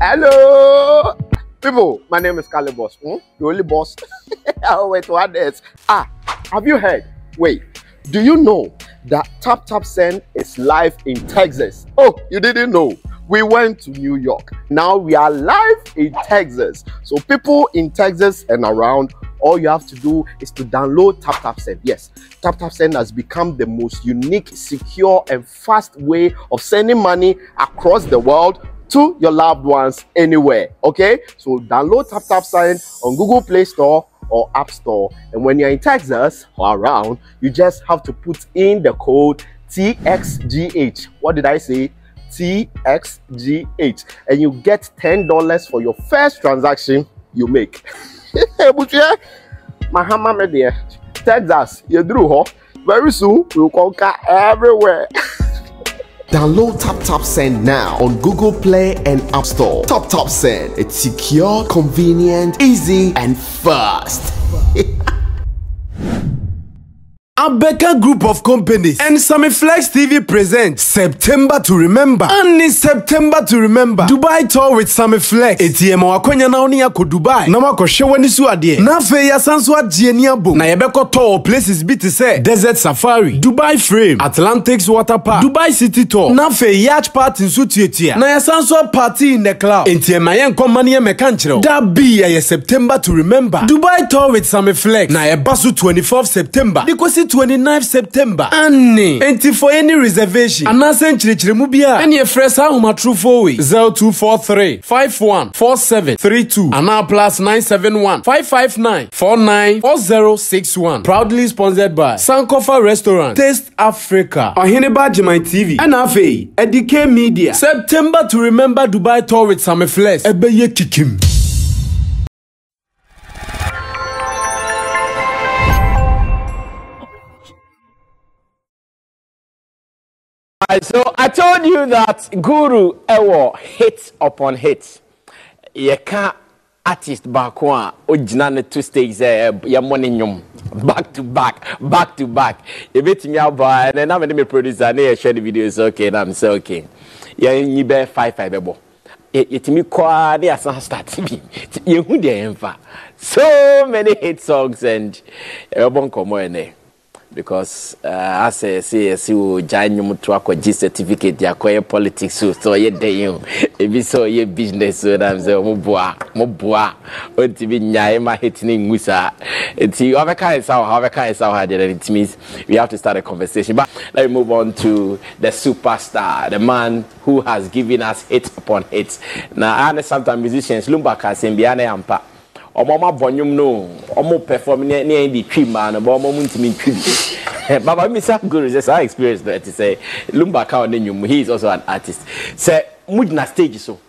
Hello, people. My name is Calibos. The only boss. Oh, wait, what is? Have you heard? Wait, do you know that Tap Tap Send is live in Texas? Oh, you didn't know? We went to New York. Now we are live in Texas. So people in Texas and around, all you have to do is to download Tap Tap Send. Yes, Tap Tap Send has become the most unique, secure, and fast way of sending money across the world to your loved ones anywhere. Okay, so download Tap Tap Send on Google Play Store or App Store. And when you're in Texas or around, you just have to put in the code TXGH. What did I say? TXGH, and you get $10 for your first transaction you make. Mahama media, Texas, you drew very soon we'll conquer everywhere. Download Tap Tap Send now on Google Play and App Store. Tap Tap Send, it's secure, convenient, easy, and fast. Abeka Group of Companies and Sammy Flex TV presents September to Remember. And in September to Remember, Dubai tour with Sammy Flex. ATM wakonya na oni yako Dubai. Na wako shewani su adie. Na fe ya sanswa jienia boom. Na yebeko tour places biti se Desert Safari, Dubai Frame, Atlantics Water Park, Dubai City Tour. Na fe yacht party nsu tietia. Na ya sanswa party in the cloud. ATM ayen komani ya mekanchiro. Da bi ya September to Remember. Dubai tour with Sammy Flex. Na yebasu 24th September. Dikosi 29th September. Annie. And for any reservation, Anasen Chirichiremubia. And your fresh home true 0243 514732. Ana plus 971 559 494061. Proudly sponsored by Sankofa Restaurant, Taste Africa, Ohineba Jemai TV, and Afe, Edike Media. September to Remember Dubai tour with Sammy Flex. Ebeye Kikim. So I told you that Guru Ewo hits upon hits. You can't artist back one original 2 stages your money nyum back to back. You bet me out by and I'm a producer and I share the videos okay and I'm so okay. You be 5 ebo. It me kwa they are start TV. You who dey so many hit songs and bon komo ene. Because I say you join you to a G certificate, you acquire politics, so you day if you saw your business, so I'm saying, Moboa, what to be Nyama hitting Musa. It's you have a kind of it means we have to start a conversation. But let me move on to the superstar, the man who has given us hit upon hits. Now, I understand sometimes musicians, Lumbaka, Sembiane Ampa. Mama Bonyum no, Omo performing near the tree man, or Mama Muntimin tree. Baba Misa Guru, just I experienced that to say Lumbaka Nenyum, he is also an artist. Say Mudna stage so.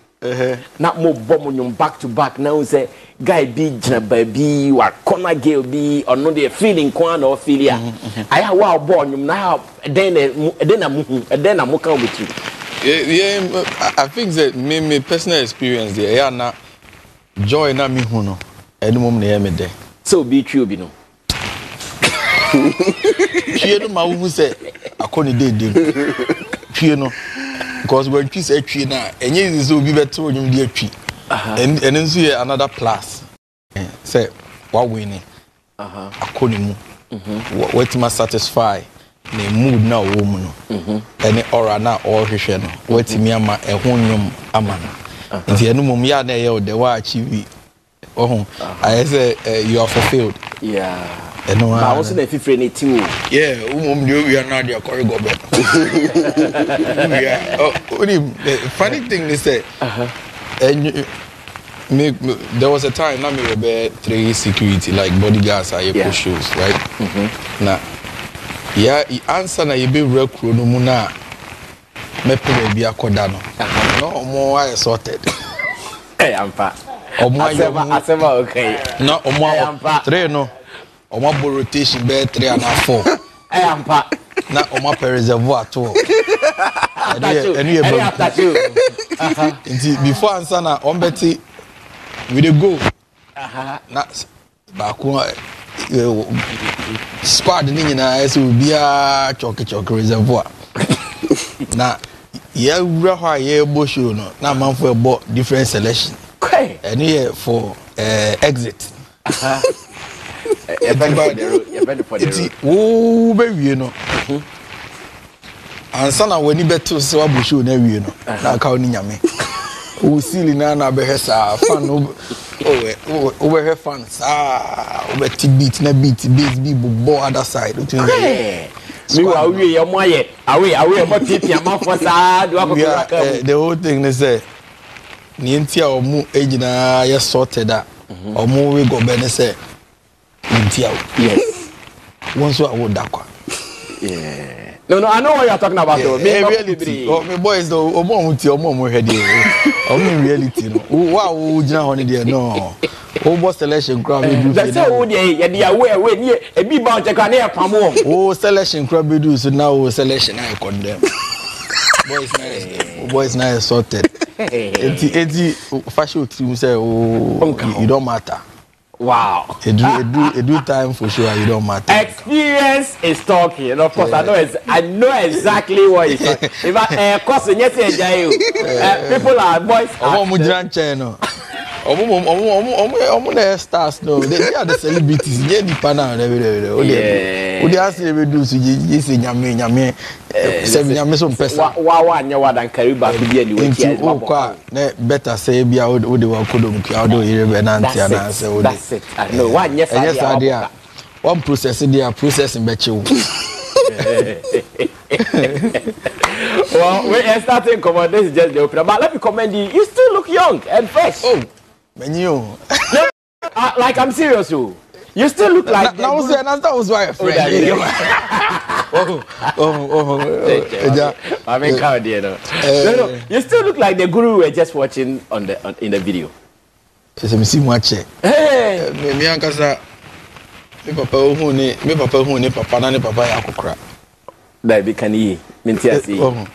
Not more bombonium back to back now say guy be baby or corner girl be or no they feeling quan or filia. I have wow bonium now then I'm working with you. Yeah, I think that me personal experience there, yeah, now joy na me huno. Any moment they me there. So be true, be no. Piano ma who say akoni dey. Piano because when you say tree na enye is so be better when you dey tree. And then see another plus. Say what winning. Akoni mu. What must satisfy the mood na wo mu no. Any aura na or hwehwe no. What me ama ehonwom ama no. If you know ya na ye the wa achieve. I say you are fulfilled. Yeah. And no, I also the fifty too. Yeah, we are not your corridor. Yeah. Only the funny thing they say. And there was a time now me were 3 security like bodyguards are your shoes, right? Now, yeah, answer na you be real crew no muna. Me put be a codano. No more I sorted. Hey, I'm fat. Asema okay. No, omo 3 no. Omo rotation be 3 and 4. Hey, I'm fat. Na omo per reservoir too. Any before answer na on beti we dey go. Na back one squad ni nyina ese obi a choke reservoir. Na Yeah, we are here show no. Now man for about different selection. Okay. And here for exit. You're better for the road. Oh, baby, you know. And son, when you bet to so bush, you know, now counting yammy. Who silly na be hesa fan over her fans. Over beat na beat bass ball other side. Me away your moye away about tip your mouth for sad. The whole thing they say. Nientia omu ejina ya sorted that. Omu we go bene say. Nientia. Yes. Once I would that. Yeah. No, I know what you're talking about though. Me reality. Oh, my boys though. Omo head here. Omo reality no. Wow, ujina honey there no. Obo selection crowd we do. That's how they aware we e bi bound check na pamo. Oh, selection crowd we do so now selection I condemn. Boys nice sorted. Eti fashion team say you don't matter. Wow. It do time for sure you don't matter. Experience is talking. And of course I know exactly what he's talking. If I course people are boys. Omo stars no. They are the celebrities. They the panel everywhere. They ask they do so you say nyame. Say nyame so person. Wa anya wa dan kariba bi anyway. Better say bia o de wa kodom kia o do irebe na ntia na say o. That's it. No one yes idea. One process there processing beche. Well, we're starting comment. This is just the opener. But let me commend you. You still look young and fresh. Oh, menu. Like I'm serious, you. You still look like. That was why I friend. I mean, no. You still look like the guru we were just watching in the video. Me see watch it. Hey. Me ankasa. Me papa hu ni papa na ni papa ya kokra. That be can yi. Mintia see. Me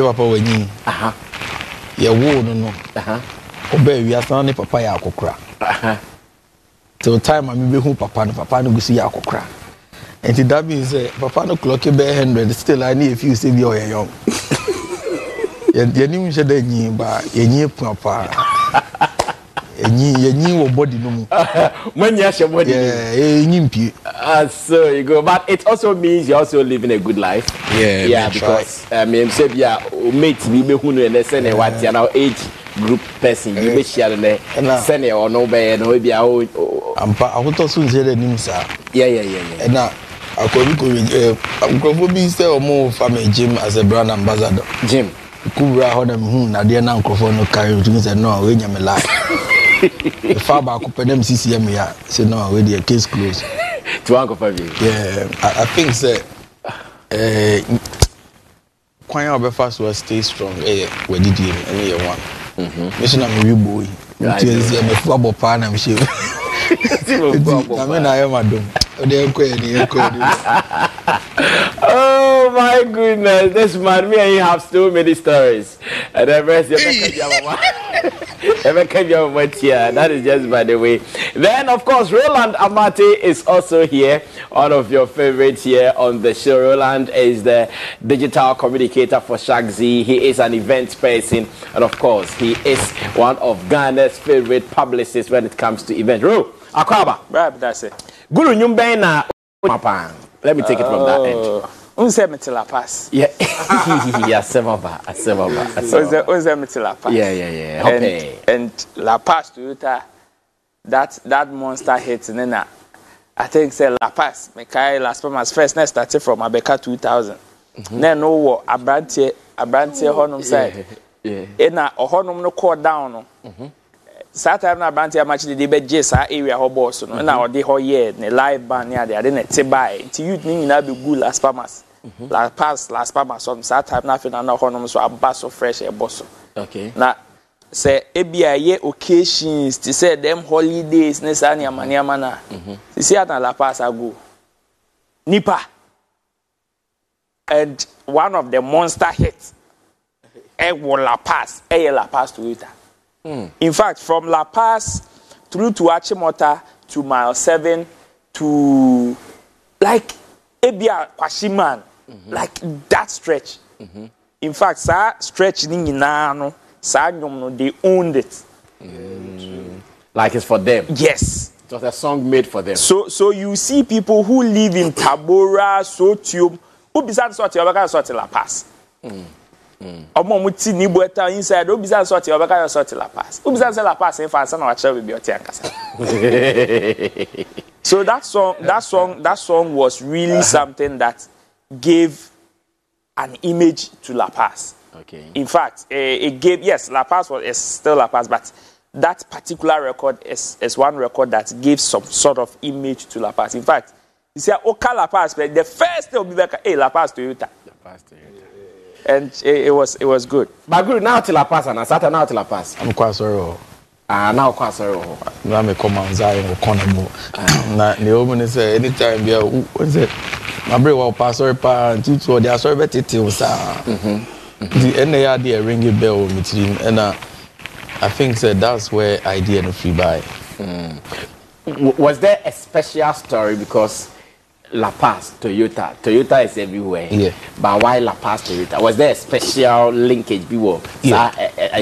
papa wanyi. Ya wo no. Oba wi asan ni papa ya kokra. Till time me be hu papa no gusi ya kokra. And that means papa no clock be 100 still I need a few say be young. Ya ni mu shede nyi ba ya nyi papa. Yenyi wo body no mu. When you have your body. So you go. But it also means you're also living a good life. Yeah, because I mean, say mate we be who know and say what you now age group person you be share na say or no be no be ampa akoto so nse de nim sa. Yeah. Na akobi bi say omo family gym as a brand ambassador. Gym. Kubra ho na na de na nkrofo no carry to say no we nyame life. The far back up them CCM ya say no we the case closed. To Uncle Fabi. Yeah, I think say kwanya obefast will stay strong we did you any one. Mission am we boy. It is me football pa na me she. I mean I am adom. Oh my goodness, this man, me and you have so many stories. And the rest, that is just by the way. Then, of course, Roland Amate is also here, one of your favorites here on the show. Roland is the digital communicator for Shagzi. He is an event person, and of course, he is one of Ghana's favorite publicists when it comes to events. Ro, Akwaba. Right, that's it. Guru Nyumbena. Let me take it from that end. Unse metila pass. Yeah. Yeah, Semaba. Unse metila pass. Yeah. Okay. And La Paz Toyota, that monster hit nena. I think say La Paz. Mekai Las Palmas first next started from Abeka 2000. Then no war Abrantie honum side. Yeah. Ena honum no call down no. Saturday na Abrantie match the be Jesa area ho boss no na odi ho ye ne live band ya de na te buy. Ti youth ni na be good Las Palmas. Las Palmas on Saturday na fe na honum so abaso fresh e boss. Okay. Na say ebia ye occasions to say them holidays ne sa niamaniama na see at La Paz ago Nipa and one of the monster hits La Paz Toyota. In fact, from La Paz through to Achimota to mile 7 to like ebia Kwashiman, like that stretch In fact, sa stretch ni nyinaa no, sa nyom no, they owned it. Like it's for them. Yes. It was a song made for them. So you see people who live in Tabora, Sotium, who beside sorti obaka sorti La Paz. Omo muti ni boeta inside, who beside sorti obaka sorti La Paz. Who beside La Paz in France na wacha we be oti ankasa. So that song was really something that gave an image to La Paz. Okay. In fact, it gave, yes, La Paz is still La Paz, but that particular record is one record that gave some sort of image to La Paz. In fact, you see, Oka La Paz, the first thing will be like, hey, La Paz Toyota. La Paz Toyota. And it was good. But good, now to La Paz, and I started now to La Paz. I'm quite sorry. Now quite sorry. Now me come and say or Conamo. Na the woman say anytime yeah, what's it? My brother will pass sorry pa and two they are sorry better till sa. The NAR there ring a bell with him and I think that's where idea no free buy. Was there a special story because La Paz Toyota is everywhere? Yeah. But why La Paz Toyota? Was there a special linkage? Yeah.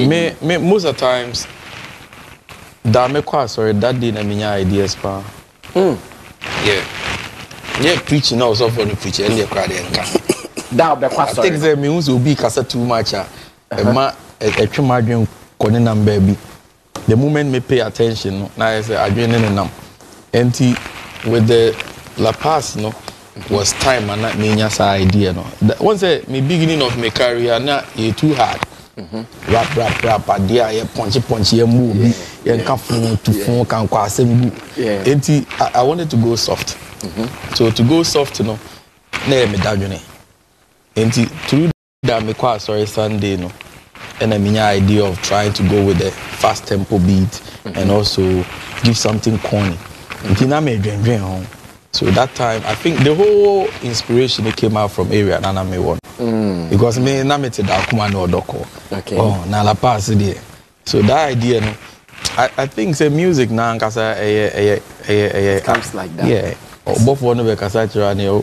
Me most of the times. That me quite sorry that day na minya ideas pa. Yeah. Yeah, preaching also for the preacher and the crowd enka. That be quite sorry. I think say me who be kasa too much a ma e twa madwen kone number bi. The moment me pay attention no na I say adwen ne nam. Enti with the La Paz no was time and na me nya sa idea no. Once me beginning of my career na e too hard. Rap idea ye punch ye move ye can to phone can kwa asem. I wanted to go soft. So to go soft no na me dadwene. Enti through that me kwa sorry Sunday no and I mean idea of trying to go with the fast tempo beat and also give something corny. Enti na me dwen home. So that time I think the whole inspiration came out from area na me one. Because me na me te da kuma no doko. Okay. Oh, na La Paz there. So that idea no I think say music na nkasa comes like that. Yeah. Both one be kasa chira ne no.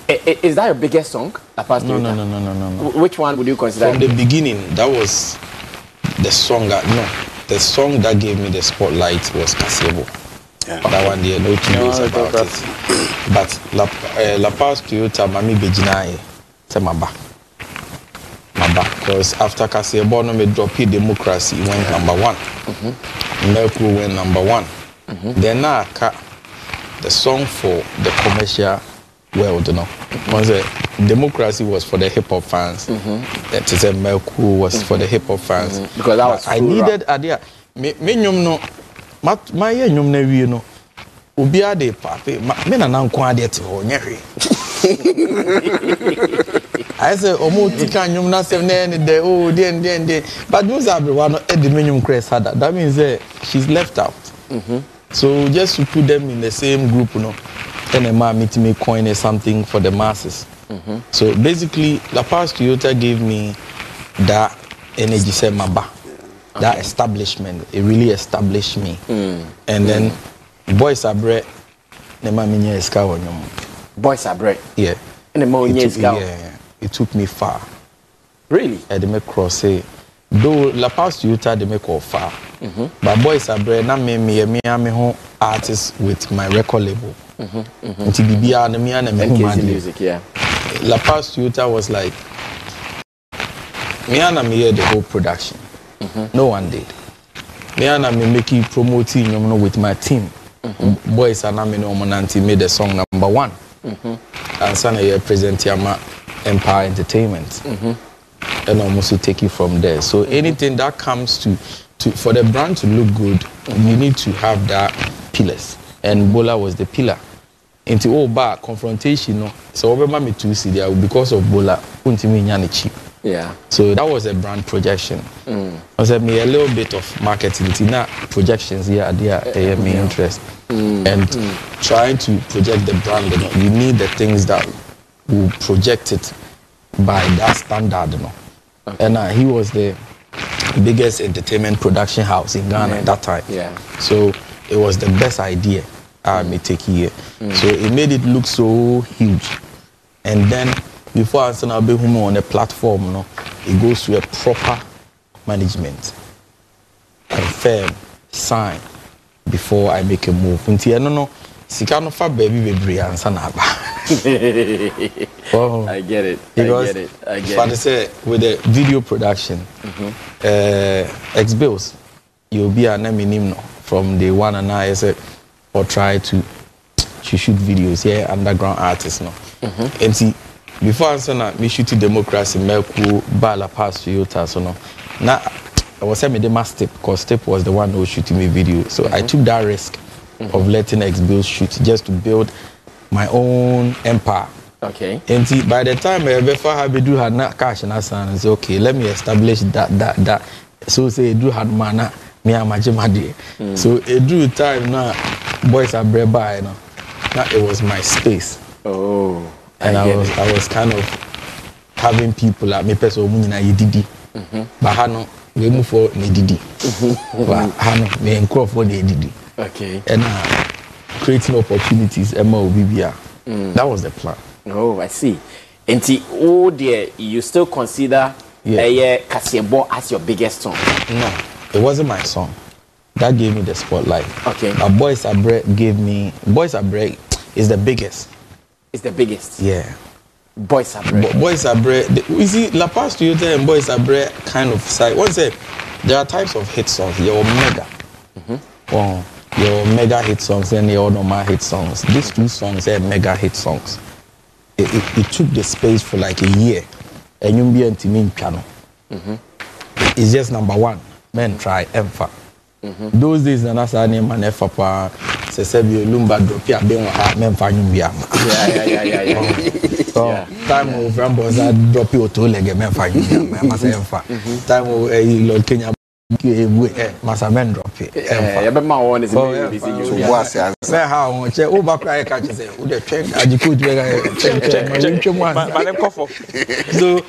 Is that your biggest song? La Paz Toyota? No. Which one would you consider? From the beginning, that was the song the song that gave me the spotlight was Kasebo. Yeah. That one there, no two ways about it. But La Paz Toyota, Mami Bejinae, Maba. Because after Kasebo, no me drop Democracy went number one. Melku went number one. Then now the song for the commercial world, you know. Once Democracy was for the hip hop fans. That is a Melku was for the hip hop fans. Because that was I needed idea. Me nyum no. My nyum na wie no obi ade pape me na nanko ade te ho nyehwe I say omo tika nyum na sem na ne de oh de but those are the one e de nyum crest harder. That means she's left out. So just to put them in the same group no and a man meet me coin something for the masses. So basically La Paz Toyota gave me that energy say maba. That establishment, it really established me. And then Boys Are Bread, Boys Are Bread? Yeah. Yeah. It took me far. Really? I did make cross say, though La Paz Toyota they make all far. But Boys Are Bread, na me home artist with my record label. Until BBR and me and music, yeah. La Paz Toyota was like me and me the whole production. No one did. Me and me making promoting with my team. Boys and I made the song number one. And Sana present Yama Empire Entertainment. And almost take it from there. So anything that comes to for the brand to look good, you need to have that pillars. And Bola was the pillar. Into all bar confrontation, no. So over me to see there because of Bola, cheap. Yeah. So that was a brand projection. I said me a little bit of marketing, projections here, there, me interest, and trying to project the brand. You need the things that will project it by that standard, And he was the biggest entertainment production house in Ghana at that time. Yeah. So it was the best idea I may take here. So it made it look so huge, and then before I send be on a platform, no, it goes to a proper management. Confirm, sign before I make a move. Until I don't know, Sikano fa baby answer na ba. Oh, I get it. Because I get it. I get Father it. say with the video production, X Bills, you'll be an minimum from day one, and I said or try to shoot videos here, underground artists no. And see before I said me shoot democracy, Melku Bala pass Toyota so no. Now I was saying me the master step because Step was the one who was shooting me video, so I took that risk of letting X Bills shoot just to build my own empire. Okay. And see, by the time before I do had not cash and I say, okay, let me establish that. So say do had mana me and my jemadi. So it do time now, boys are bred by now. Now it was my space. Oh. And I was kind of having people like me person munina yididi. But hano we move for me didi. But hano me encourage for the didi. Okay. And creating opportunities MOBBR. That was the plan. Oh, I see. And oh dear, you still consider Kasiebo as your biggest song? No, it wasn't my song. That gave me the spotlight. Okay. But Boys Are Bread gave me... Boys Are Bread is the biggest. It's the biggest? Yeah. Boys Are Bread. Boys Are Bread... You see, La Paz Toyota and Boys Are Bread kind of side... One say, there are types of hit songs. Your mega. Well, your mega hit songs and your normal hit songs. These two songs are mega hit songs. It took the space for like a year. And you'll be in piano. It's just number one. Men try Emfa. Those days, na nasa name man Efa se sebi lumba drop ya ben wa men fa nyum bia. Yeah. Time of Rambos I drop you to lege men fa nyum bia. Masa Emfa. Time of Lord Kenya masa men drop it. Yeah, but my one is busy. Say how che o ba cry catch say o dey train ajiku to check so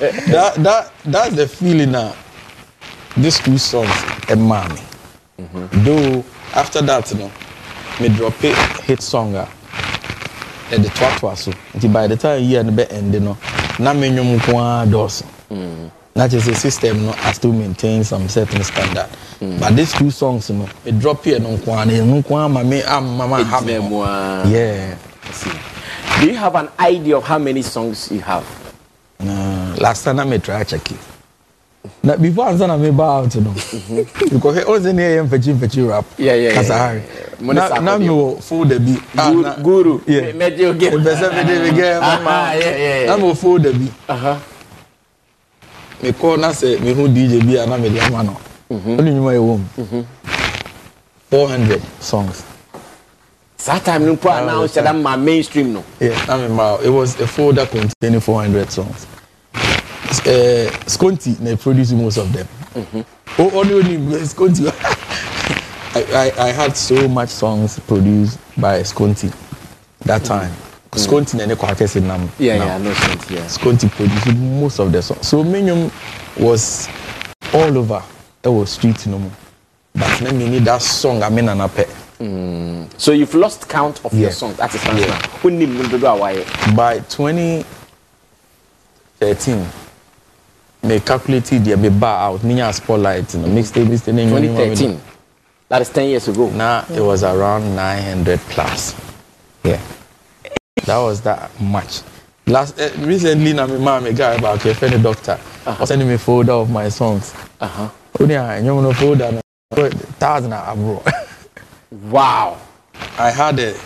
that's the feeling now. These two songs and mommy. Though after that, you know, me drop a hit song at the twatwa so. By the time you and be end, you know, na me nyum kwa dos. That is a system, no, has to maintain some certain standard. But these two songs, you know, me drop here no kwa mama have yeah. I see. Do you have an idea of how many songs you have? Last time I me try check it. Now before I'm gonna make out, you know, because he was in here and fetching rap. Yeah. Now me full the beat. Guru. Yeah. Made you get. Yeah. Now full the beat. Me call na say me who DJ be na me dey man no. Only you my home. 400 songs. That time no put announce that my mainstream no. Yeah, I mean it was a folder containing 400 songs. Sconti they produce most of them. Only Sconti. I had so much songs produced by Sconti that time. Sconti and the quartet in Nam. Yeah, no Sconti. Yeah. Sconti produced most of the songs. So Minium was all over. It was street no more. But then we need that song. I mean an ape. So you've lost count of your songs. That is now. By 2013. Me calculated the bar out. Me spotlight. Mixtape. 2013. That is 10 years ago. Now it was around 900 plus. Yeah. That was that much. Recently, my mom, a guy about a friend doctor, was sending me a folder of my songs. Only I know folder 1,000 bro. Wow. I had it's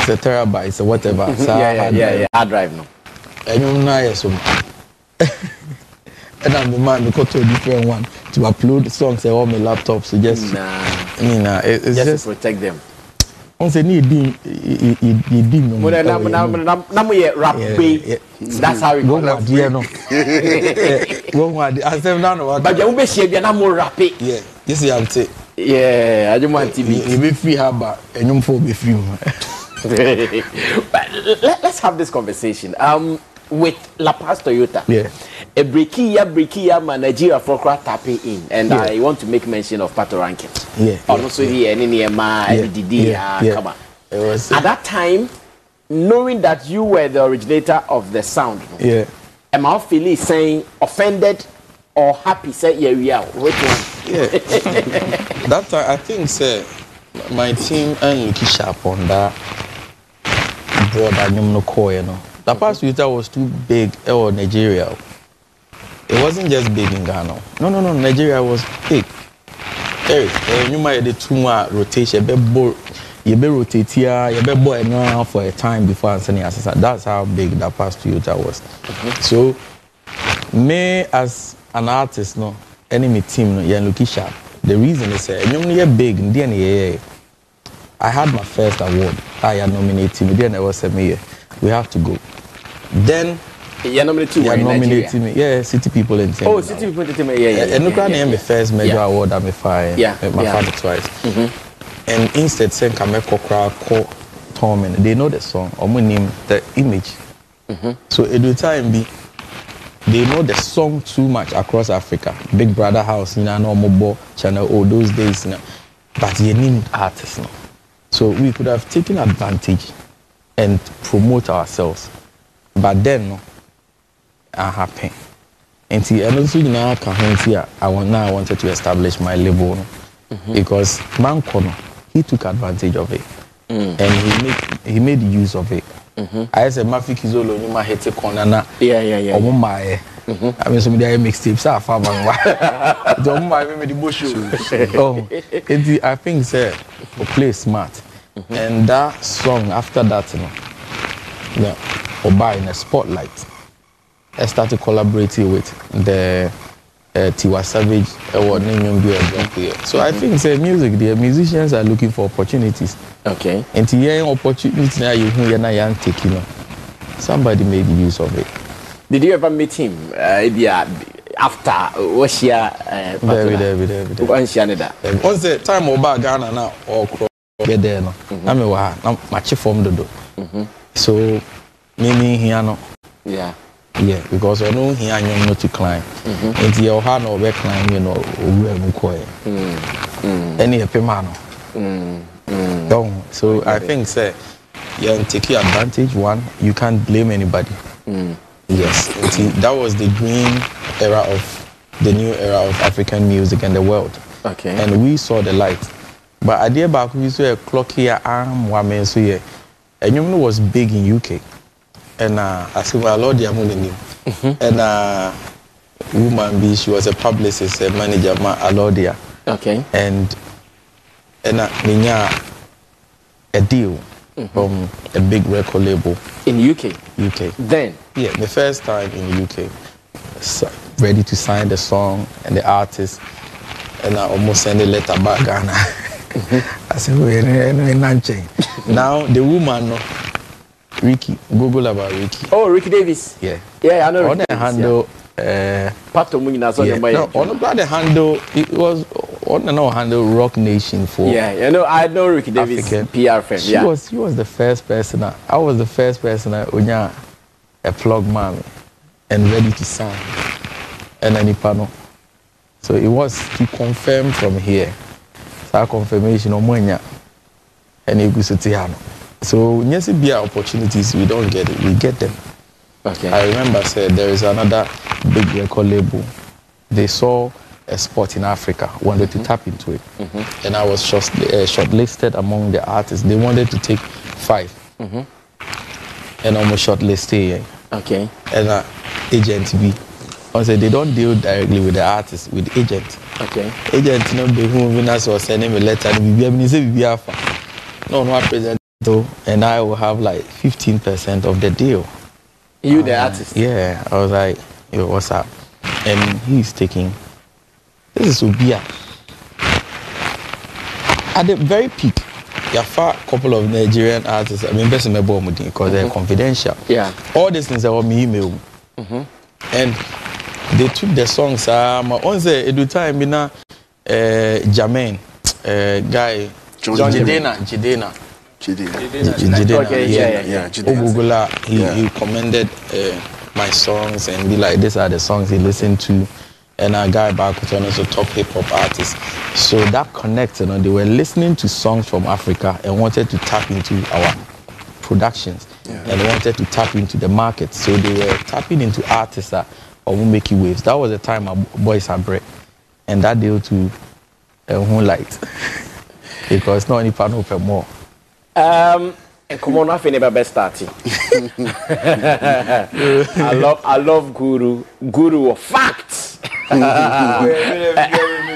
a terabyte or whatever. So yeah. Hard drive no. And you know so. And I'm the man who got to a different one to upload songs on my laptop. So just it's just to protect them. Once I need rap. That's how it goes. I said no. But you be share na more rap. Yeah, this is I'm saying. Yeah, I don't want TV. You be free haba and you for be free. But let's have this conversation. With La Paz Toyota. Yeah. A breaky year Nigeria for tapping in, and I want to make mention of Pato Rankin. Yeah. Also here, NNMA, LDD, come on. It was at that time, knowing that you were the originator of the sound. Yeah. Am I feeling saying offended or happy? Say yeah, we are. Which one? Yeah. That time I think say my team and Lucky Sharp on that broad no core, you know. The past Twitter was too big or Nigeria. It wasn't just big in Ghana. No. Nigeria was big. You might do two more rotation. You be rotate here. You be boy now for a time before answering assistant. That's how big that past Toyota was. So, me as an artist, no, enemy team, no, you're looking sharp. The reason is, you're big. I had my first award. I had nominated me. Then I was saying, we have to go. Then. You're nominated me. Yeah, City People in Team. Oh, City People in Team. Yeah. And look at my first major award. I'm a fire. My father twice. And instead, saying Kameko Kra call Torment. They know the song or my name, the image. So at the time, they know the song too much across Africa. Big Brother House, you know, mobile channel, all those days, you know. But you need artists, no. So we could have taken advantage and promote ourselves. But then, no. Happy. And see, and also now I wanted to establish my label because Mankono, he took advantage of it and he made use of it. I said, "Mafi Kizolo, you might hit a corner na." Yeah. I mean, some of the mixtapes are far back. Don't mind me the bush. Oh, I think say play smart, and that song after that, you know, or buy in a spotlight. I started collaborating with the Tiwa Savage award name. So I think say music, the musicians are looking for opportunities. Okay. And to hear opportunities now you young take, you know. Somebody made use of it. Did you ever meet him? After what's your very. Once the time about Ghana now or get there no. I'm a my chief from the so me here no. Yeah, because I know here I'm not to climb. And your hand or back climb, you know, any pemano. So I think, say, you take advantage. One, you can't blame anybody. Yes, and see, that was the green era of the new era of African music and the world. Okay. And we saw the light. But I did back we saw a clock here, woman, so yeah. And you know was big in UK. And I said, well, Lord, I'm going to And woman, she was a publicist, a manager, Alodia. Okay. And a deal from a big record label. In UK? UK. Then? Yeah, the first time in UK. So, ready to sign the song and the artist. And I almost sent a letter back Ghana. I said, now the woman, no. Ricky, Google about Ricky. Oh, Ricky Davis. Yeah. Yeah, I know. On the handle, on the handle, it was on the handle Rock Nation for. Yeah, I know Ricky Davis, African. PR friend. She was the first person. I was the first person. A plug man and ready to sign, and any panel. So it was to confirm from here. So confirmation on Mwenya and Igusu. So, yes, it be opportunities, we don't get it, we get them. Okay. I remember said there is another big record label. They saw a spot in Africa, wanted to tap into it. And I was shortlisted among the artists. They wanted to take 5. And almost shortlisted. Okay. And agent B. I said they don't deal directly with the artist, with the agent. Okay. Agent, you know, who was sending me a letter, no, I present. And I will have like 15% of the deal. You, the artist? Yeah. I was like, yo, what's up? And he's taking. This is Ubia. At the very peak, there are a couple of Nigerian artists. I mean, best in my boy because they're confidential. Yeah. All these things are on me email. And they took the songs. On the time, Jermaine, guy, Jidena. Ogugula, he commended my songs and be like, these are the songs he listened to. And a guy back was also top hip hop artist. So that connected, they were listening to songs from Africa and wanted to tap into our productions. and they wanted to tap into the market. So they were tapping into artists that or making waves. That was the time our boys had break. And that deal to who liked. Because no any panel for more. Come on, nothing never best starting. I love Guru of facts.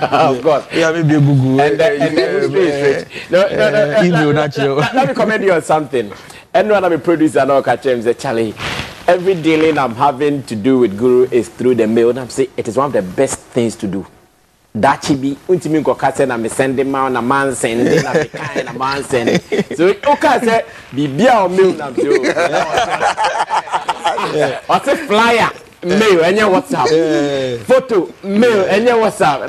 Of course. Yeah, maybe a Google. And let me commend you on something. Anyone I'm a producer and I'll catch him say, Charlie, every dealing I'm having to do with Guru is through the mail. And I'm saying it is one of the best things to do. That should be ultimate kokase na me send them out na man send na me kind na man send. So okay say bibia o mail na do. What's a flyer? Mail and your WhatsApp. Photo mail and your WhatsApp.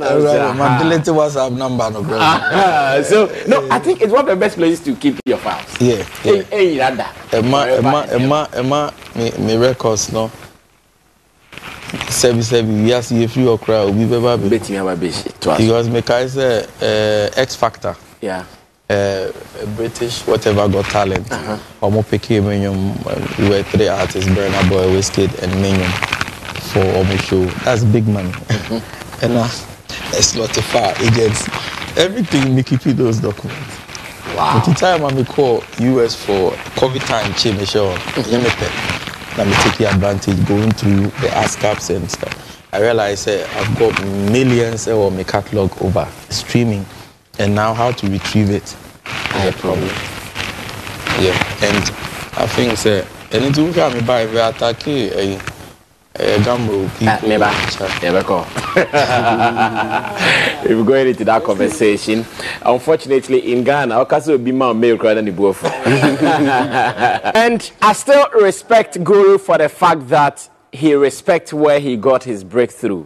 My delete WhatsApp number no problem. So no, I think it's one of the best places to keep your files. Yeah. Hey, Emma, me records no. Seven, we are see if you or crowd we ever be because me kai say X Factor. Yeah. British whatever got talent. Omo picky we were 3 artists, Burna Boy, Wizkid and Minion for Omo show. That's big money. And it's not a far agents. Everything me keep those documents. Wow. At the time I call US for COVID time change show. Let me take advantage going through the ASCAPs and stuff. I realized I've got millions of my catalog over streaming, and now how to retrieve it is a problem. Yeah, and I think anything can be buy if I attack a gamble people. Never go. If we're going into that conversation, unfortunately in Ghana, our will be more male than the both. And I still respect Guru for the fact that he respects where he got his breakthrough.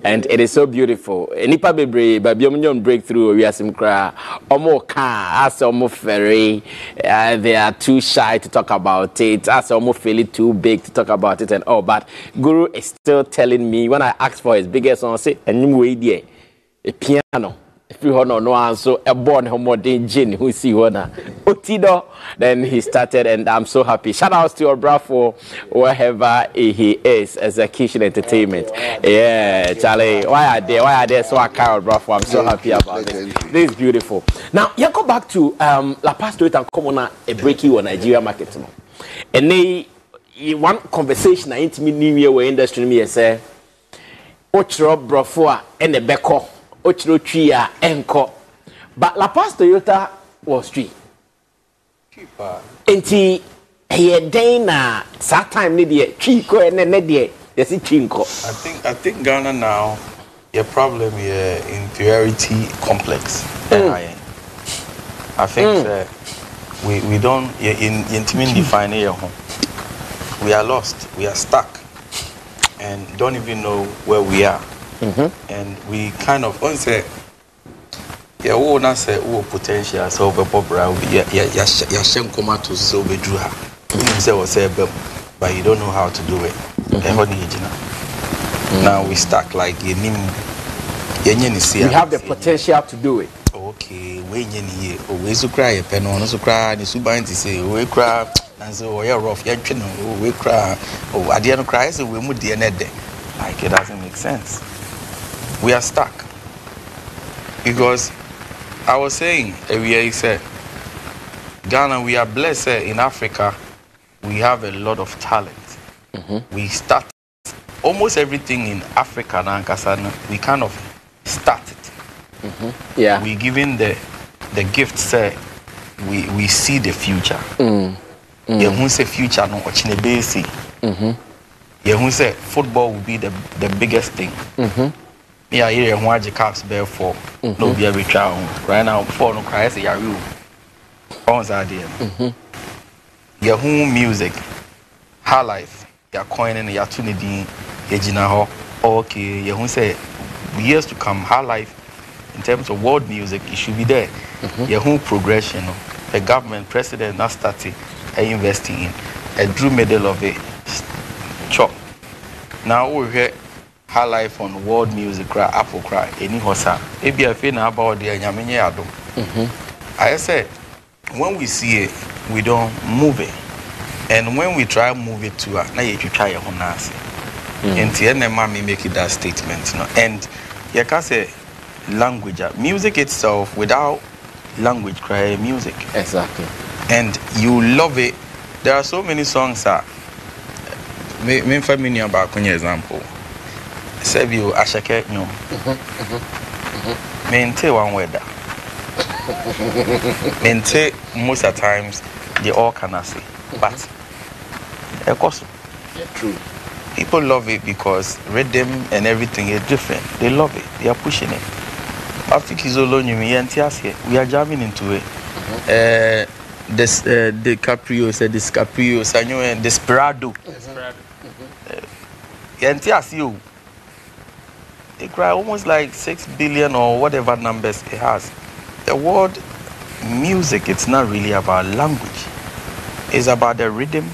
And it is so beautiful. Nipa bebre, baby omnyon breakthrough, we are some cry. Omo can, as omo ferry. They are too shy to talk about it. As omo feel it too big to talk about it and all. But Guru is still telling me when I asked for his biggest song, I say, and you wait there, a piano. If you want no answer, a born homo jin who see one Otido, then he started, and I'm so happy. Shout outs to your bro for wherever he is, Execution Entertainment. Yeah, Charlie, why are they so I carry bro? I'm so happy about this. This is beautiful. Now, you go back to La Paz to it and come on a breaky on Nigeria market. And they one conversation I intimate New Year where industry me say, Ochro bro for and the beko. Ochro tree enko, but La Paz Toyota was tree. Cheaper. Enti here dana that time need the tree ko and then the yes chinko. I think Ghana now your problem here inferiority complex. I think we don't intimate define here home. We are lost. We are stuck, and don't even know where we are. And we kind of say, yeah, we not say potential so be popular. Yeah, shem come to so be do her. Say but you don't know how to do it. Now we stuck like we have the potential to do it. Okay, we we so cry pen on so cry ni so ban to say we cry and so we rough we cry at the end cry so we mu de na de. Like it doesn't make sense. We are stuck because I was saying he said Ghana, we are blessed in Africa. We have a lot of talent. We start almost everything in Africa now. We kind of started. Yeah, we given the gift. Say we see the future. Yeah, who say future no ochine base. Yeah, who say football will be the biggest thing. Yeah, here who the caps bear for no be a child right now for no cry say you owns idea. Yeah, who music high life ya coin and ya tunidi ejina ho okay. Yeah, who say years to come high life in terms of world music it should be there. Yeah, who progression the government president not starting investing in a drew middle of it chop. Now we hear high life on world music cry apple cry any hosa maybe I feel about the nyamenye adom. I said when we see it we don't move it And when we try move it to now you try your own answer. And the mommy make it that statement, you know. And you can say language, music itself without language, cry music. Exactly. And you love it. There are so many songs that me familiar about one example. Save you ashake no. Mente one weather. Mente most of the times they all can say, but of course, True. people love it because rhythm and everything is different. They love it. They are pushing it. After Kizolo, we are jamming into it. This DiCaprio said DiCaprio, Sanyo and Desperado. You. They cry almost like 6 billion or whatever numbers it has. The word music, it's not really about language. It's about the rhythm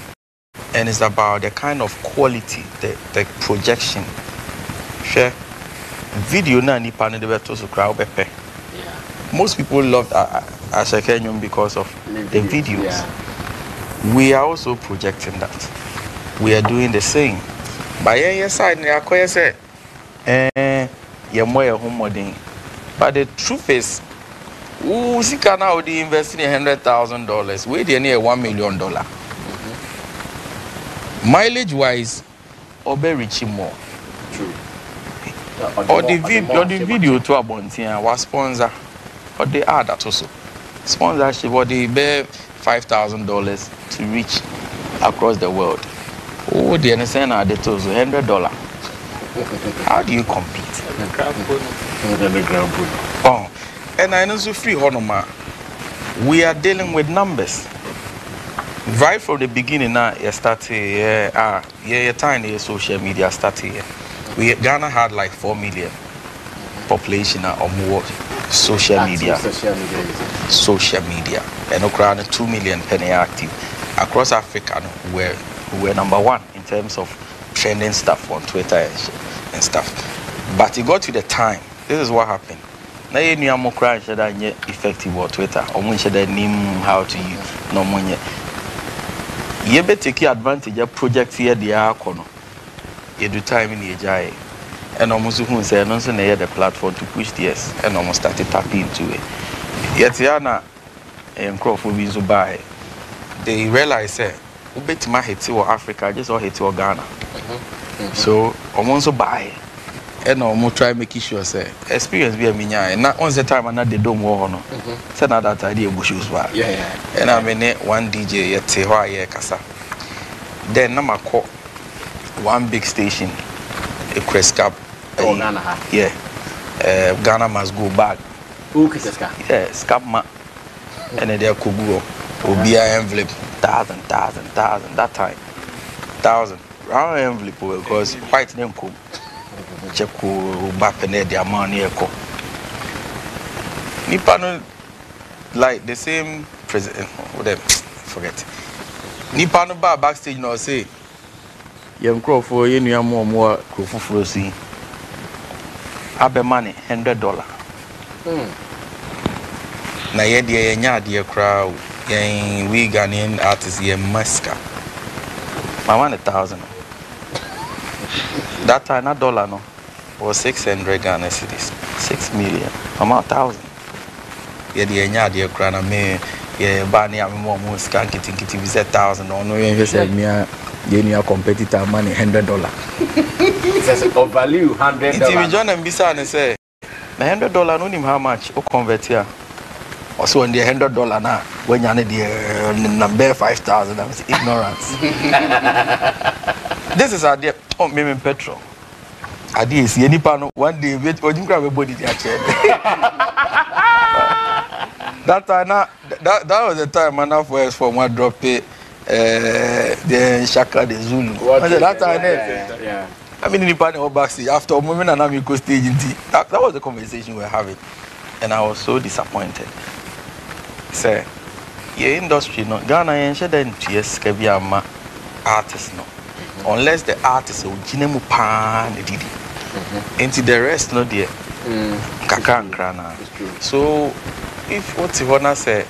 and it's about the kind of quality, the projection. Share video na ni pan de beto so cry obepe. Most people love Ashakenyum because of the videos. Yeah. We are also projecting that. We are doing the same. But yes, I say, you're more home. But the truth is, who see can now invest in $100,000? We didn't near $1 million. Mileage wise, Obe reaching more. True. Or the video to a Bontia was sponsor. Or they add that also. Sponsorship or they bear $5,000 to reach across the world. Oh, the understand are the toes $100. How do you compete? Oh, and I know so free honor. We are dealing with numbers. Right from the beginning now, you started tiny social media started. Ghana had like 4 million population or more social media. Social media. And around 2 million penny active. Across Africa, we're number one in terms of trending stuff on Twitter and stuff. But it got to the time. This is what happened. Now you know more crying effective on Twitter. Or when should name how to use no money. You better take advantage of project here the Akono. You do time in the AJI. And almost who say no say the platform to push this and almost started tapping into it. Yet Yana and Crawford will buy. They realize bet my hit to Africa, just all hit to Ghana. So almost buy and almost try make sure say experience be a minya and not once the time and not the dome war no. Say not that idea bushes were. Yeah. And I mean one DJ yet say why kasa. Then number call one big station, a Crest Cup. Ghana. Yeah. Ghana must go back. Who is this guy? Yeah, scap ma. And then there could go. Will be an envelope. 1,000 that time. 1,000. Round envelope because white name come. Check back and their money. Nipano like the same president. Forget. Nipano bar backstage now say. Young Crawford, you know more Crawford see. Abe money $100. Na ye de nya de crowd yen we Ghanaian artists ye maska. I want 1,000. That time na dollar no was 600 Ghana cedis. 6 million. I'm 1,000. Ye de nya de crowd na me ye ba ni am mo scan kiti we say 1,000 no ye say me a competitor money $100. Says of value $100. If we join and bisa and say $100 no nim how much o convert here. Also on the $100 now when you need the number 5,000 that was ignorance. This is idea oh me petrol. Idea is any pan one day wait or you grab a body there chair. That time that was the time man for one drop it the Shaka the Zulu. That time yeah. I mean, in the panel backstage after a moment and I'm go stage in tea. That was the conversation we were having, and I was so disappointed. Say, your industry, no Ghana, and she then yes, Keviama artists, no, unless the artist will jinemu pan the didi, into the rest, no dear, kakan krana. So, if what you wanna say,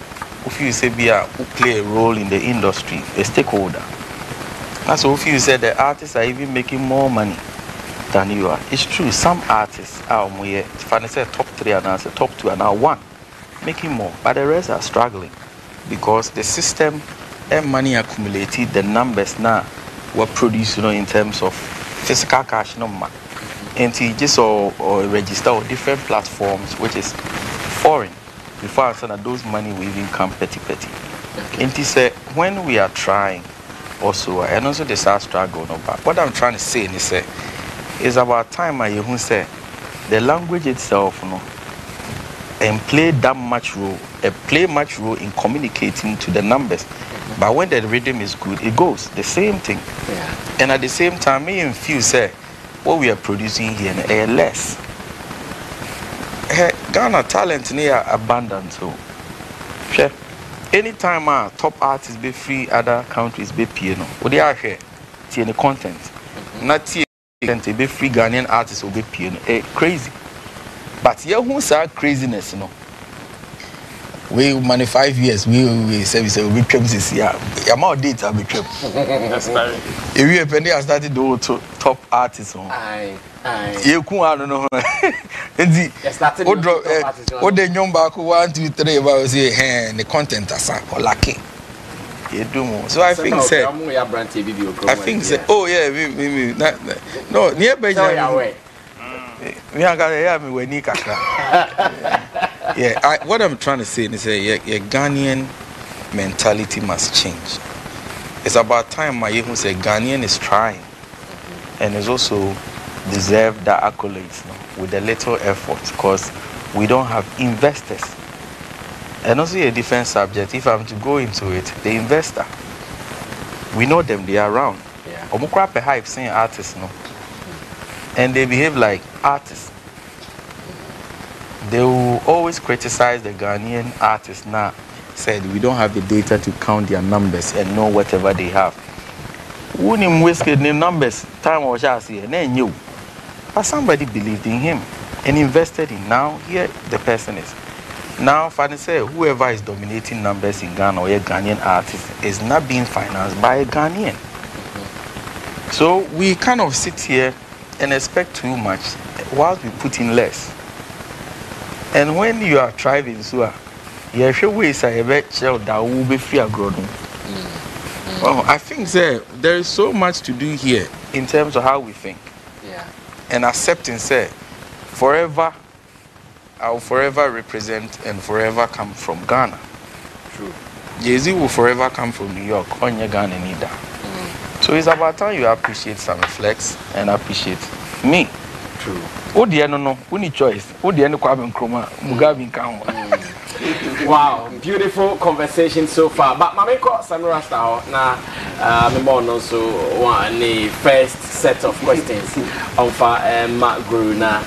if you say who play a role in the industry, a stakeholder. That's if you say the artists are even making more money than you are. It's true, some artists are if I say top 3 and I say top 2 and now 1 making more, but the rest are struggling because the system and money accumulated, the numbers now were produced, in terms of physical cash number. And just or register on different platforms, which is foreign. Before I said that those money will even come petty. And he said when we are trying also, and also the start struggle, but what I'm trying to say is about time I even say the language itself, and play much role in communicating to the numbers. But when the rhythm is good, it goes the same thing. Yeah. And at the same time, me and few say what we are producing here is less. Ghana talent near abundant, so sure. Anytime top artists be free, other countries be piano. What they are here, see the content. Not see content be free Ghanaian artists will be piano. Crazy. But here who say craziness, We money 5 years. We say we trip this year. Amount data we trip. That's very. If you have I started do top artists on. Aye. You I don't know. What the young back 1, 2, 3 about say the content as or lucky. You do more. So I think say. I think say. Oh yeah, we no nearby. Yeah, what I'm trying to say is your Ghanaian mentality must change. It's about time my even say Ghanaian is trying and is also deserve the accolades with a little effort because we don't have investors. And also a different subject, if I'm to go into it, the investor, we know them, they are around. Omokrape hype saying artists, and they behave like artists. They will always criticize the Ghanaian artists now. Said we don't have the data to count their numbers and know whatever they have. Wouldn't waste the numbers. Time was just here, and then you. But somebody believed in him and invested in. Now here the person is. Now, Fanny say whoever is dominating numbers in Ghana or a Ghanaian artist is not being financed by a Ghanaian. So we kind of sit here and expect too much whilst we put in less. And when you are thriving, so you have ways I bet that will be free growing. Well, I think there is so much to do here in terms of how we think. Yeah. And accepting forever, I will forever represent and forever come from Ghana. True. Jay-Z will forever come from New York, on your Ghana neither. So it's about time you appreciate Sammy Flex and appreciate me. True. Oh dear, no, we need choice. Oh dear, no Kwame Nkrumah, Mugabe Nkamu. Wow, beautiful conversation so far. But Mameko Samira style now, me also want the first set of questions on for Guru now.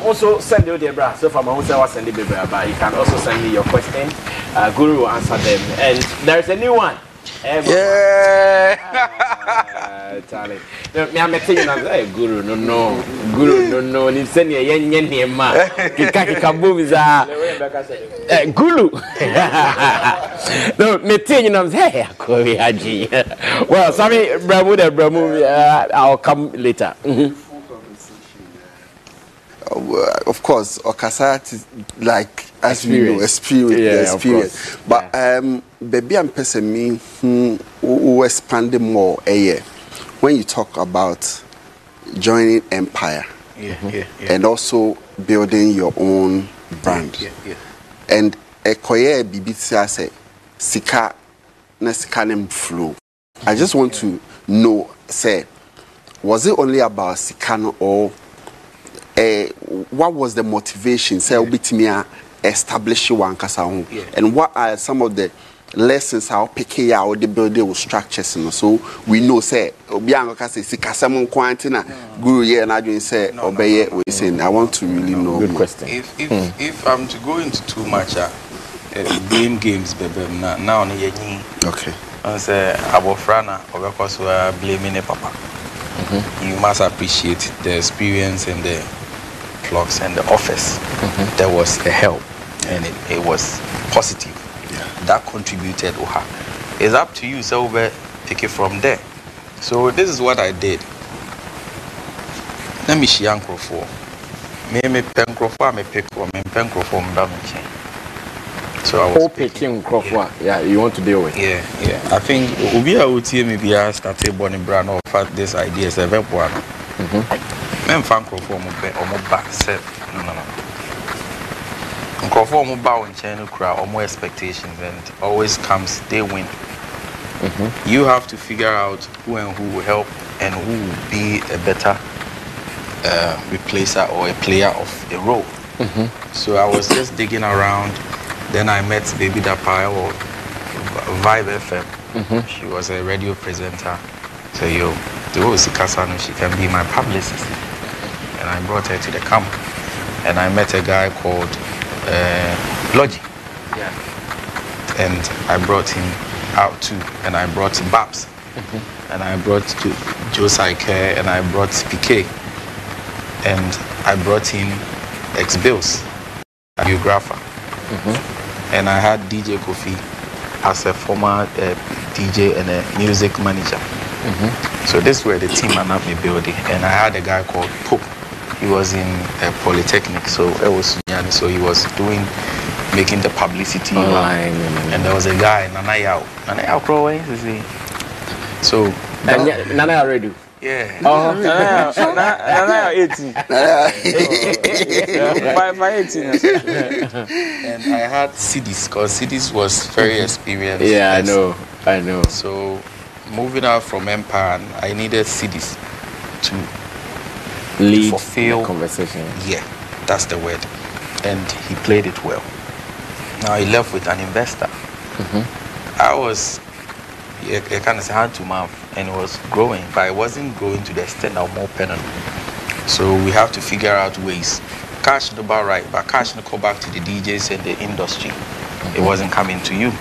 Also send you the bra. So far, my was send the bra, but you can also send me your question. Guru will answer them. And there's a new one. Yeah. Charlie. Me am telling you now, Guru no. Ni send ye yen ma. Kika boom is Guru. No, me telling you now, hey, Kobe Haji. Well, Sammy, Bramu, I'll come later. Of course, Okasa like as we know, experience. But baby, I'm person me who expanding more when you talk about joining empire, and also building your own brand, and ekoye bibitsa say sika na sika nem flow. I just want to know, say, was it only about sikano or what was the motivation? Say, establish one kasa home, and what are some of the lessons how picking out the building structures? So we know, say, Obiango kase sikasamon kwantina guru ye and I doing say obey we saying. I want to really know. Good question. If I'm to go into too much games, baby, now on the okay. I say abofrana obekos blaming papa. You must appreciate the experience and the clocks and the office. There was a help and it was positive. that contributed to her. It's up to you, so we take it from there. So this is what I did. Let me share for me pencrofor, me pick or me pencrofor damage. So I was picking Crawford. Yeah, you want to deal with. Yeah. I think Ubia Uti maybe I started Bonnie Brown or fact this idea is a very one. Men fan Crawford or more back set. No. Crawford more bow in channel crowd or more expectations and always comes they win. You have to figure out who and who will help and who will be a better replacer or a player of the role. So I was just digging around. Then I met Baby Dapa or Vibe FM. She was a radio presenter. So she can be my publicist. And I brought her to the camp. And I met a guy called Logi. Yeah. And I brought him out too. And I brought Babs. And I brought Joe Saike and I brought PK. And I brought in X-Bills, a geographer. And I had DJ Kofi as a former DJ and a music manager. So this were the team I'm building. And I had a guy called Pope. He was in a polytechnic, so it was so he was making the publicity online. And there was a guy, Nanayao. Nanayao Croway, so Nanayao Radio. Yeah. Oh, Nana 18. 518. And I had CDs because CDs was very experienced. Yeah, I know. So moving out from Empire, I needed CDs to lead fulfill the conversation. Yeah, that's the word. And he played it well. Now he left with an investor. I was kind of hand to mouth and it was growing, but it wasn't growing to the extent of more permanent. So we have to figure out ways. Cash no bar right, but cash no go back to the DJs and the industry. It wasn't coming to you.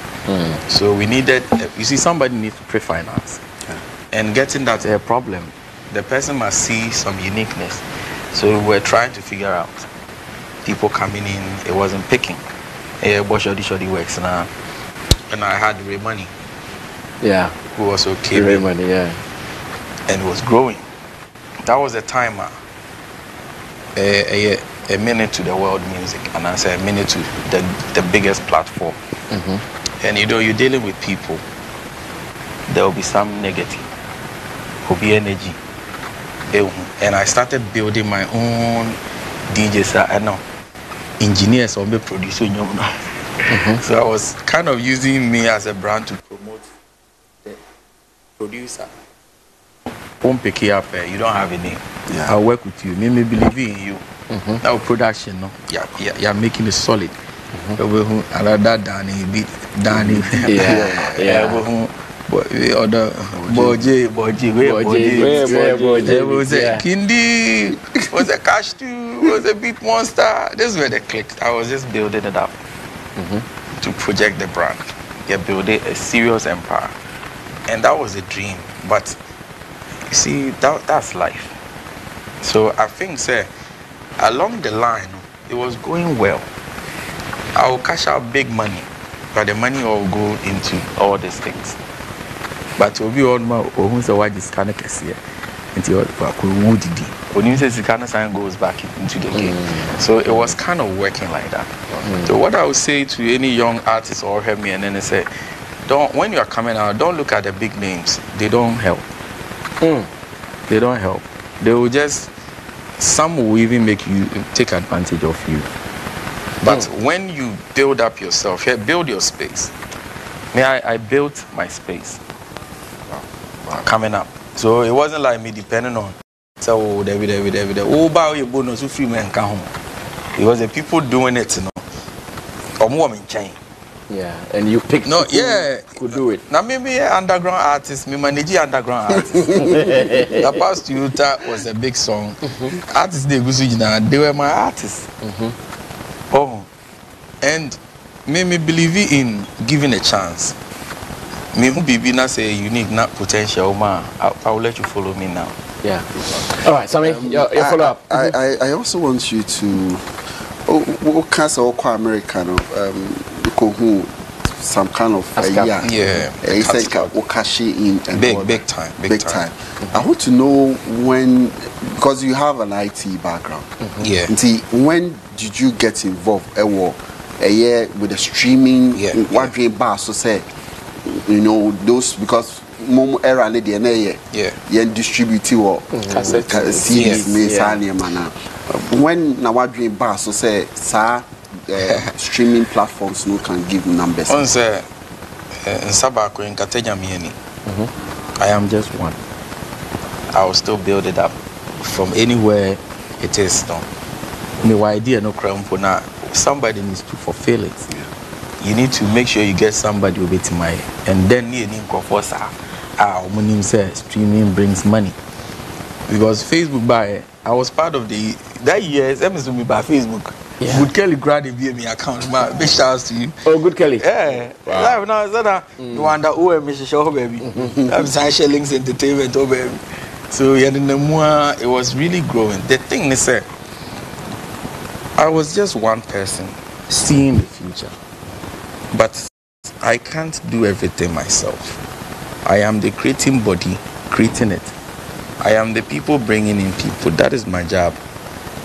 So we needed, you see, somebody needs to pre-finance. And getting that a problem, the person must see some uniqueness. So we were trying to figure out people coming in, it wasn't picking. Shoddy works now. And I had Ray Money. Yeah. Who also came Ray in. Money, yeah. And was growing. That was a timer. A minute to the world music, and I say a minute to the biggest platform. And you're dealing with people. There will be some negative, will be energy. And I started building my own DJs. I know engineers or be producing. So I was kind of using me as a brand to promote the producer. Won't pick you up. You don't have a name. Yeah. I'll work with you. Me believe in you. Now production, no. Yeah, making it solid. Another Danny beat Danny. Yeah. Other Boji. Was a Kindi, was a Cash 2, was a Beat Monster. This is where they clicked. I was just building it up to project the brand. Yeah, building a serious empire. And that was a dream. But you see, that's life. So I think, along the line, it was going well. I will cash out big money, but the money will go into all these things. But will be all my who say why this kind of case here until when you say the kind of sign goes back into the game. So it was kind of working like that. So what I would say to any young artist or help me and then they say, when you are coming out, don't look at the big names. They don't help. They don't help. They will just, some will even make you take advantage of you. But when you build up yourself, build your space. I built my space coming up. So it wasn't like me depending on, so David, oh, bow your bonus, free man come home. It was the people doing it, or more in chain. Yeah, and you picked could do it. Now maybe underground artist, me manage underground artist. The past Utah was a big song. Artists they were my artists. And me believe in giving a chance. Me who be not say unique, not potential man. I will let you follow me now. Yeah. All right, Sammy, your follow up. I also want you to what kind of American who some kind of it's like a cash in and big time. I want to know when, because you have an IT background. When did you get involved? A year with the streaming. What dream bar so say, you know, those because mom era ne de na ye distribute or CDs when na what dream bar so say sir streaming platforms no can give numbers. On say in Sabako in Katenya Mieni. I am just one. I will still build it up from anywhere it is done. No idea no crown for now. Somebody needs to fulfill it. You need to make sure you get somebody who beat my and then you need to say streaming brings money. Because Facebook by I was part of that year me by Facebook. Good Kelly grabbed me account. My big shout to you. Oh, Good Kelly. Yeah. Now you wonder who Mr. Show baby. I'm saying links entertainment baby. So it was really growing. The thing is I was just one person seeing the future. But I can't do everything myself. I am the creating body, creating it. I am the people bringing in people. That is my job.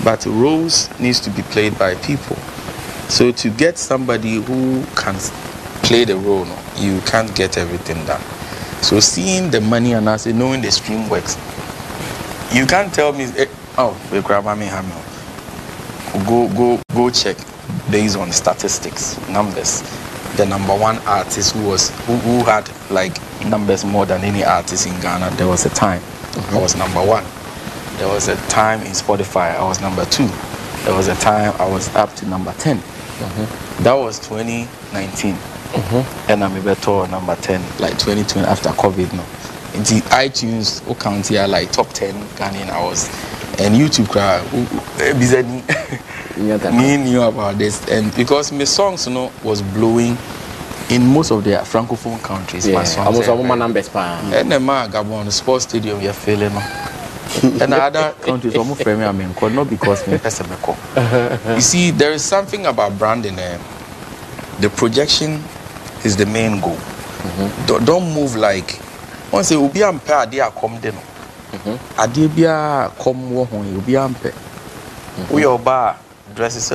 But roles needs to be played by people. So to get somebody who can play the role, you can't get everything done. So seeing the money and us knowing the stream works, you can't tell me, we grab me hammer. Go check based on statistics, numbers. The number one artist who had like numbers more than any artist in Ghana. There was a time I was number one. There was a time in Spotify I was number 2. There was a time I was up to number 10. That was 2019. And I'm better number 10 like 2020 after COVID now. In the iTunes account here like top 10 Ghanaian hours and YouTube crowd me knew about this, and because my songs was blowing in most of the francophone countries. My songs numbers and the Gabon sports stadium you're feeling and other countries almost frame not because me you see there is something about branding. The projection is the main goal. Don't move like once you be ampere they are come then adebia come wo hon you be ampere we oba dresses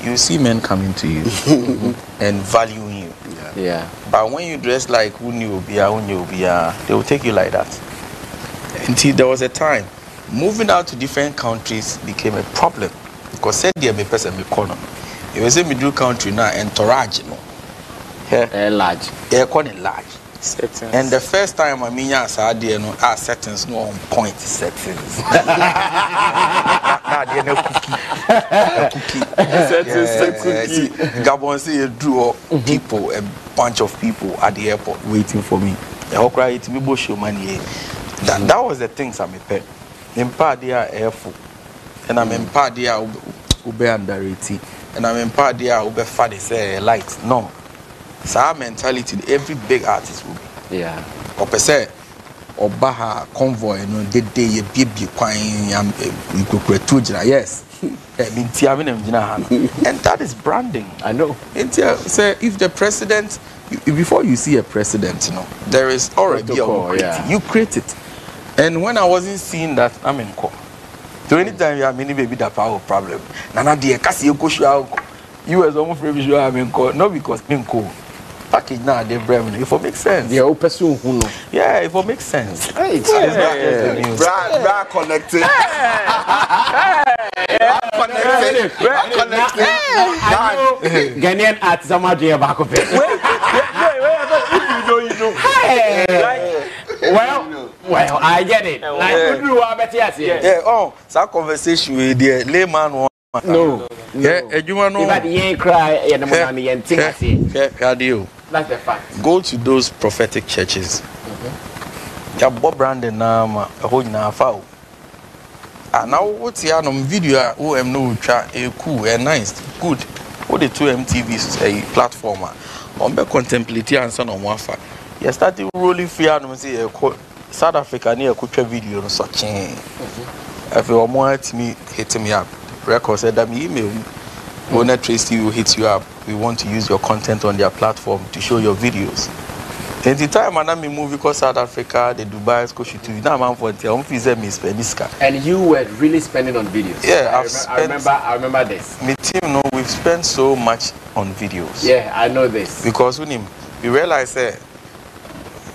you see men coming to you and valuing you. But when you dress like who knew they will take you like that. Until there was a time moving out to different countries became a problem because said there be person me corner. You say middle country now entourage large. Large. Settings. And the first time I mean settings no on point settings. Cookie. Gabon say you drew people, a bunch of people at the airport waiting for me. The whole cry to me show money. That was the things I'm a pet. In part they are airful. And I'm in part they are ube under 80. And I'm in part they are ube fatty say light. No. So our mentality, every big artist will be. Or per se, or Baha convoy, the day you be quine, you could create 2 yes. And that is branding. I know. Say if the president, before you see a president, there is already you create it. And when I wasn't seeing that, I'm in call. So anytime you have many baby that power problem, Nana dear Cassie, you was almost very sure I'm in call, not because in call. Package now, they bring if it makes sense. Yeah, if it makes sense. Brand connected. Ghanaian at Zamadia back of it. Well, I get it. So conversation with the layman. No. You want to cry and that's the fact. Go to those prophetic churches. Bob Brandon a whole now. And now what's the video? Oh, I'm no cool and nice, good. What the 2 MTVs a platformer on be contemplative and son on wafa. You started rolling free and say South Africa near a video on such. If you want me, hit me up. Record said that me email. When I trace you, hit you up. we want to use your content on their platform to show your videos. And the time I me movie called South Africa, the Dubai school shoot now I'm for the And you were really spending on videos. Yeah, I remember this. My team know we've spent so much on videos. Yeah, I know this. Because we realize that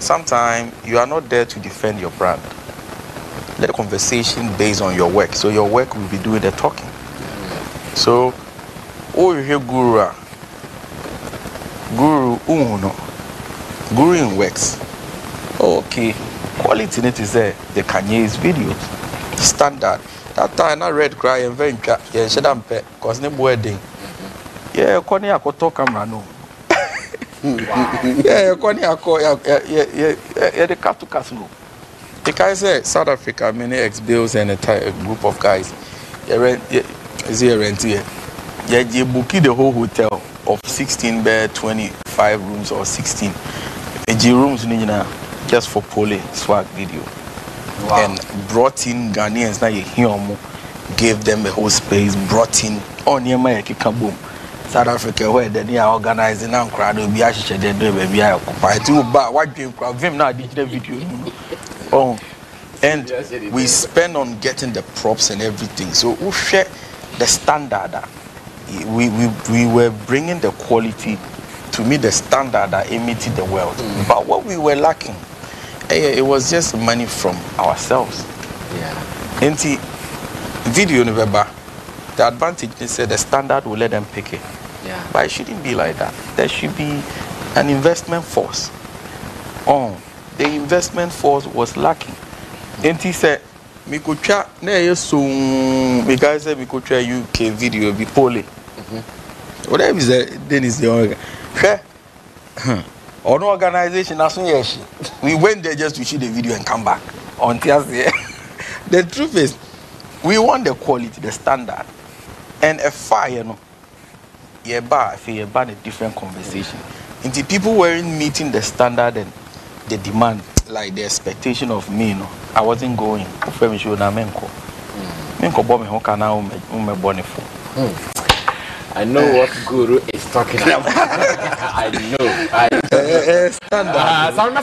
sometimes you are not there to defend your brand. Let the conversation based on your work. So your work will be doing the talking. So, you hear Guru Uno. Guru in works. Okay. Quality in it is there. The Kanye's videos. Standard. That time I read cry and very yeah, shut up because no wedding. Yeah, Connie I could talk camera no. Yeah, Connie I call yeah, the cat to castle. The guy said South Africa, many ex-bills and a group of guys. Is here rent here. Yeah, you book the whole hotel of 16 bed, 25 rooms or 16. The rooms just for pole swag video. Wow. And brought in Ghanaians now you gave them a whole space, brought in near my boom. South Africa where they are organizing and crowd will be actually they do baby I occupy too but what dream crowd them now digital video. Oh, and we spend on getting the props and everything. So we share the standard. We were bringing the quality to meet the standard that emitted the world. But what we were lacking, it was just money from ourselves. Yeah. And the video never. The advantage they said the standard will let them pick it. Yeah. But it shouldn't be like that. There should be an investment force. The investment force was lacking. And he said, "Me could try. Ne soon. Because said we could try UK video be poorly. Whatever is that? Then is the organ. Or no organization. We went there just to shoot the video and come back on Thursday. The truth is, we want the quality, the standard, and a fire. No, a different conversation. And the people weren't meeting the standard and the demand, like the expectation of me, no, I wasn't going. I know what Guru is talking about. I know. Standard. So I'm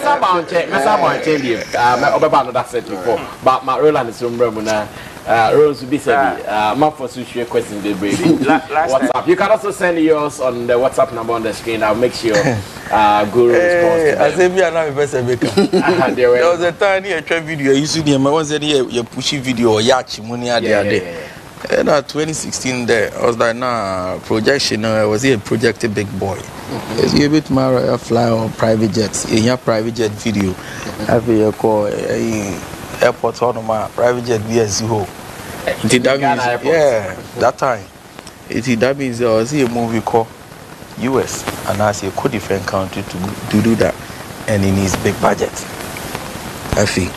about that's it before. But my Roland is from Bremuna. Rose will be said, for social question, the baby. WhatsApp. You can also send yours on the WhatsApp number on the screen. I'll make sure Guru responds. I say, we are now there was a tiny video. You see, the man said, you pushy video or yacht money at the other. And 2016 there, I was like, nah, projection, I was here projected big boy. It's a bit more fly on private jets. In your private jet video, have you call airport on my private jet BSU. That means, yeah, that time. That means I was a movie called US, and I see a co-different country to do that, and it needs big budget. I feel.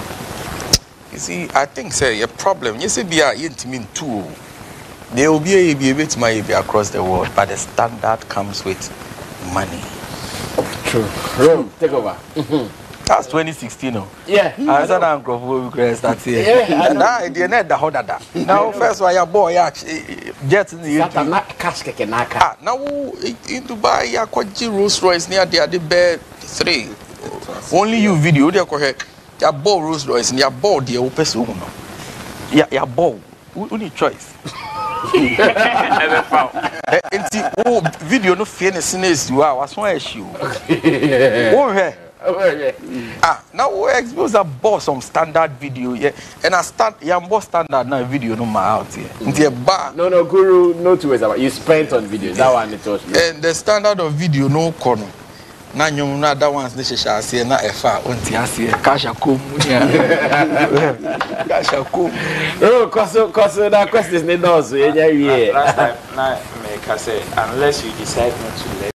You see, I think say a problem. You see, be a intimate too. There will be a bit maybe across the world, but the standard comes with money. True. Rome, take over. That's 2016. No? Yeah. I said I'm going to start here. Yeah. Now the net the harder that. Now first why your boy jet in the cash keke naka. Now in Dubai ya kwaji Rolls Royce near the bed 3. Only you video there ko ya ball Rolls Royce and ya ball the person no. Ya ball. Only choice. Never found. Video no fairness you are was one issue. Now we expose a boss some standard video, yeah, and I start more standard now video no more out here. No, Guru, no two ways about you spent on videos. That one it was. And the standard of video no corner. Now you know that one's necessary. Say na efa unti asi kasha kum. Kasha kum. Oh, cause that question is not also. Last time, now make I say unless you decide not to let,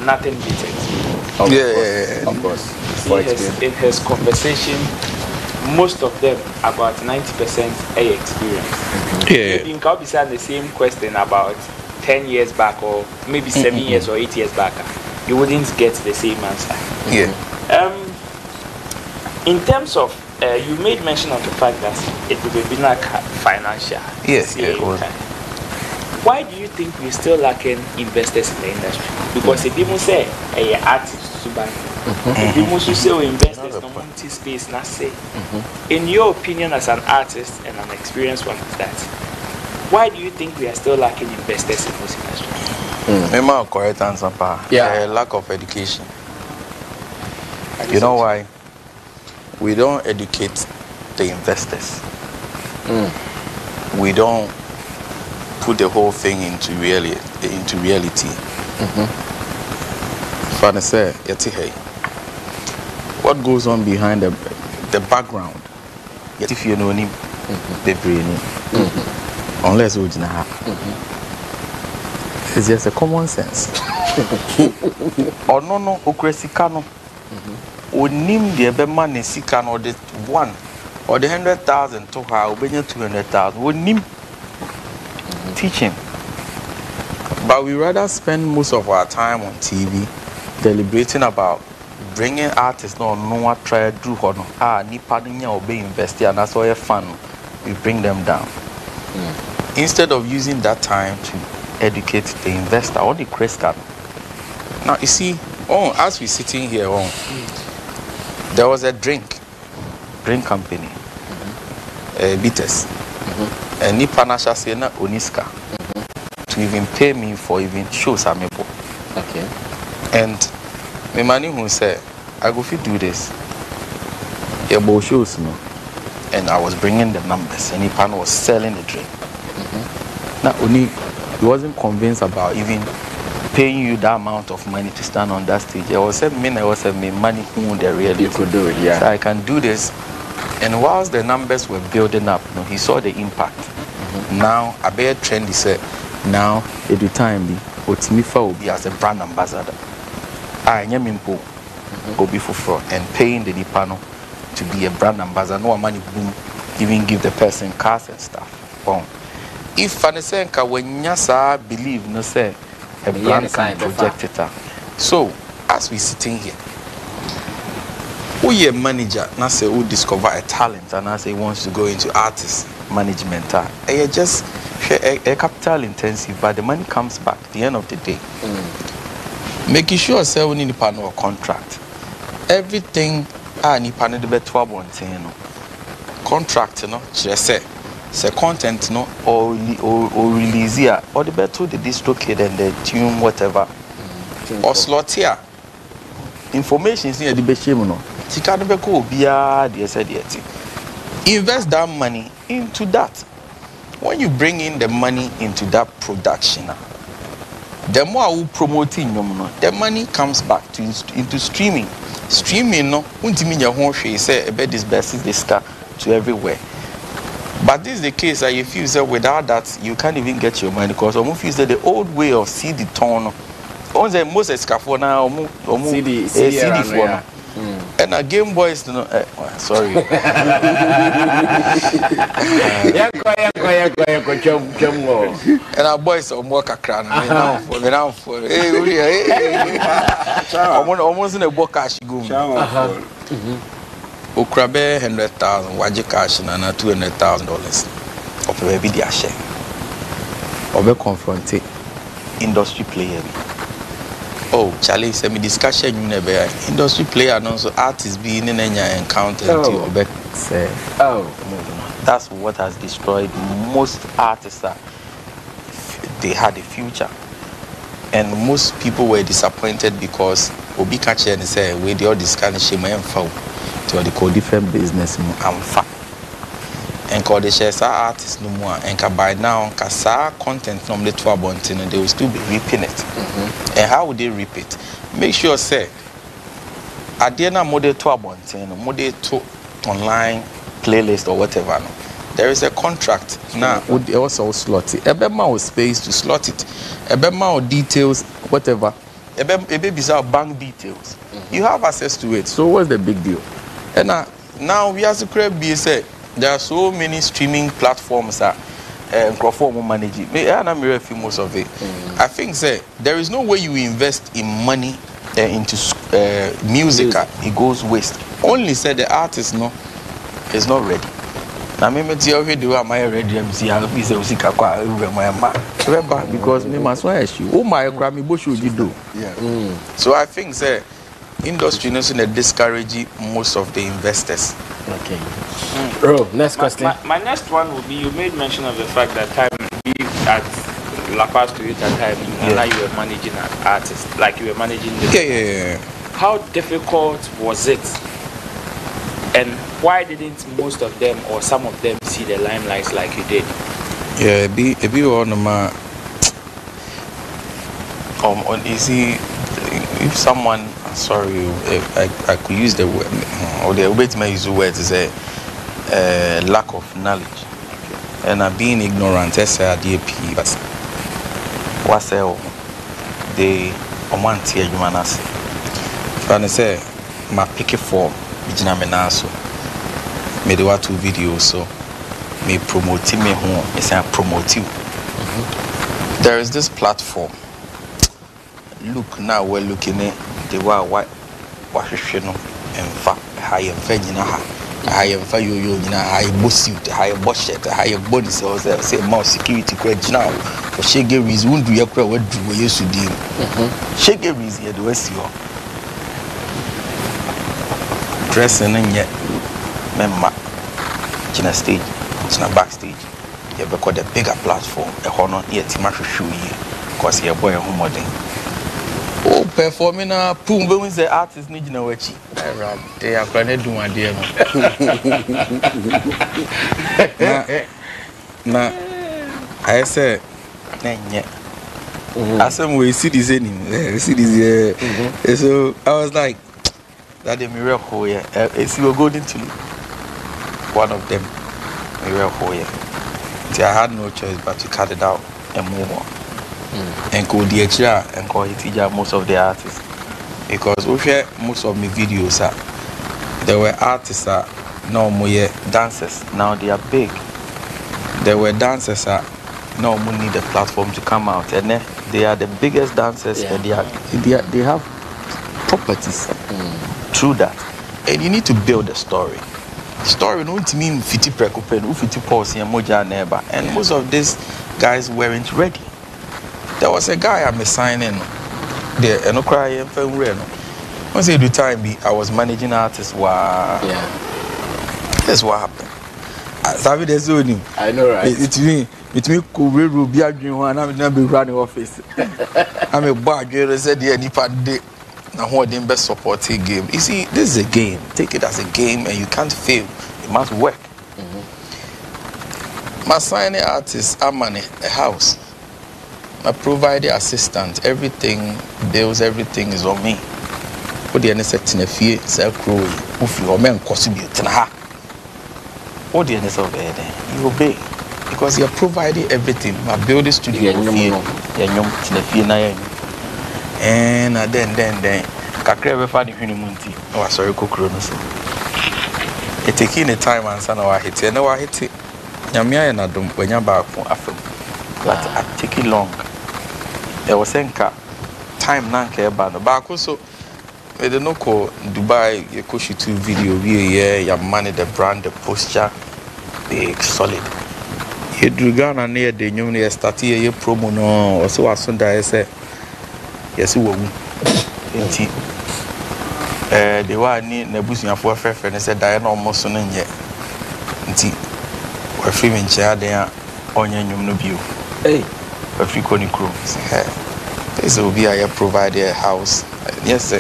nothing beats it. Yeah, of course. In his conversation, most of them, about 90%, a experience. Yeah. You can be saying the same question about 10 years back, or maybe 7 years or 8 years back. You wouldn't get the same answer. Yeah. In terms of, you made mention of the fact that it would be like financial. Yes, yeah, it was. why do you think we're still lacking investors in the industry? Because if people say, hey, artists to buy, if people should say investors in the space, not say. In your opinion, as an artist and an experienced one of that, why do you think we are still lacking investors in this industry? Remember, correct answer, lack of education. You know why? We don't educate the investors. We don't put the whole thing into reality. What goes on behind the background? If you know him, unless we didn't it's just a common sense. Or no, okresikano. Onim the ebema ne sika no the 1 or the 100,000 to her obenya 200,000. Onim teaching. But we rather spend most of our time on TV deliberating about bringing artists no what try do hono nipa nya obey invest and that's why fun we bring them down. Instead of using that time to educate the investor or the credit card. Now you see, as we sitting here, there was a drink company, Bitters, and Nipa Nasha Sena Oniska to even pay me for even shows I'm able. Okay. And my money who said, I go fit do this. Yeah, both shows no. And I was bringing the numbers, and Nipa was selling the drink. Now only he wasn't convinced about even paying you that amount of money to stand on that stage. I was saying money who they really could do it, yeah. So I can do this. And whilst the numbers were building up, he saw the impact. Now a better trend is now at the time Otimifa will be as a brand ambassador. I nyamimpo go be for fraud and paying the Nipano to be a brand ambassador. No money boom, even give the person cars and stuff. If Fanisenka when Nyasa believe no say a brand can project it. So as we sitting here, who a manager now say who discover a talent and I say wants to go into artist management, just a capital intensive, but the money comes back at the end of the day. Making sure say we need to partner contract. Everything ni partner the better one thing contract just say content or release here or the better the dislocate and the tune whatever or slot here information is near the beshim tika no be ko bia de said yet invest that money into that. When you bring in the money into that production, the more we promoting the money comes back into streaming. Streaming no untimi nya ho hwe say about this best is this car to everywhere. But this is the case that you feel that without that you can't even get your money because almost feel that the old way of CD tone on the most escafo now CD for and a Game Boys sorry. And our boys are more kakran. Almost in a book cash go. Ukrabe 100,000, waji cash and $200,000 of a baby share. Or be confronted industry player. Oh, Charlie, semi discussion you never industry player and also artists being in any encounter say that's what has destroyed most artists. They had a future. And most people were disappointed because Obi catch and say we the all this kind of shame and foul to the call different business and fat. And call the shares artists no more and by now kasa content normally to abontin and they will still be reaping it. And how would they reap it? Make sure say Adiana model to abontin, model to online playlist or whatever. No. There is a contract now. Would also slot it. Ebema with space to slot it. Ebema with details, whatever. Ebema bank details. You have access to it. So what's the big deal? And now we have to create BSA. There are so many streaming platforms that Crawford manage it. I'm very famous of it. I think say there is no way you invest in money into music. It goes waste. Only say the artist is not ready. Na me met you already do my ready MC have is a music kwa my ma. Remember because me must want you. Oh my Grammy bush you do. Yeah. So I think say industry knows that discourage most of the investors. Okay. Bro, next question. My next one will be, you made mention of the fact that time at La Paz to you that time you were managing an artist, like you were managing the Yeah. How difficult was it? And why didn't most of them or some of them see the limelight like you did? Yeah, be one of my on easy if someone sorry I could use the word or the way to use the word is a lack of knowledge and being ignorant as a DP but what's they want here you man as and say my picket form bijina me na so me do 2 videos so me promote me home me say promote you. There is this platform. Look now we're looking at the what you know in fact high venue high value you high boss you high budget high bonus or say more security question now for shege reason won't do your crowd what do we used to do shege reason the west you dressing in yet member in a stage in a backstage you have got a bigger platform a honor yet to match show you because you're boy home modern. Oh, performing a poom when the artist need no way. They are going to do my dear. Now, I said, I said, we see this anyway. See this. So I was like, that the miracle here. It's you going to one of them. Miracle here. I had no choice but to cut it out and move on. And go the extra and call it most of the artists because we share most of my videos there were artists now more dancers now they are big. There were dancers now we need a platform to come out and then they are the biggest dancers and they have properties through that and you need to build a story no to mean 50 preoccupation 50 pause and moja neighbor and most of these guys weren't ready. There was a guy I'm signing there and no cry and film real. Once the time I was managing artists. Wow. Yeah. That's what happened. I know, right? It's me could be arguing one. I'm not be running office. I'm a bad girl. Said the any part day. Now what the best supporting game. You see, this is a game. Take it as a game, and you can't fail. It must work. My signing artist, I'm a house. I provide the assistant, everything, bills, everything is on me. What the NSF in a fear, sell crow, if your men contribute to ha. What the NSF there, you obey because you're providing everything. My building studio, and then, Kakre find the Hunimunti. Oh, sorry, Cocronos. It taking the time and son of I hit it, and I hit it. Yamia and I don't when you're back from Africa, but I take it long. There was a time nanke bano back also we don't know call Dubai you could shoot 2 video you manage the brand the posture big solid you do Ghana near the new start here promo no or so as soon as I say yes we the one need Nebusian for fair and said Diana almost on yet we're filming chair there on your new view hey a free conic crew. This will be I provide a house. Yes,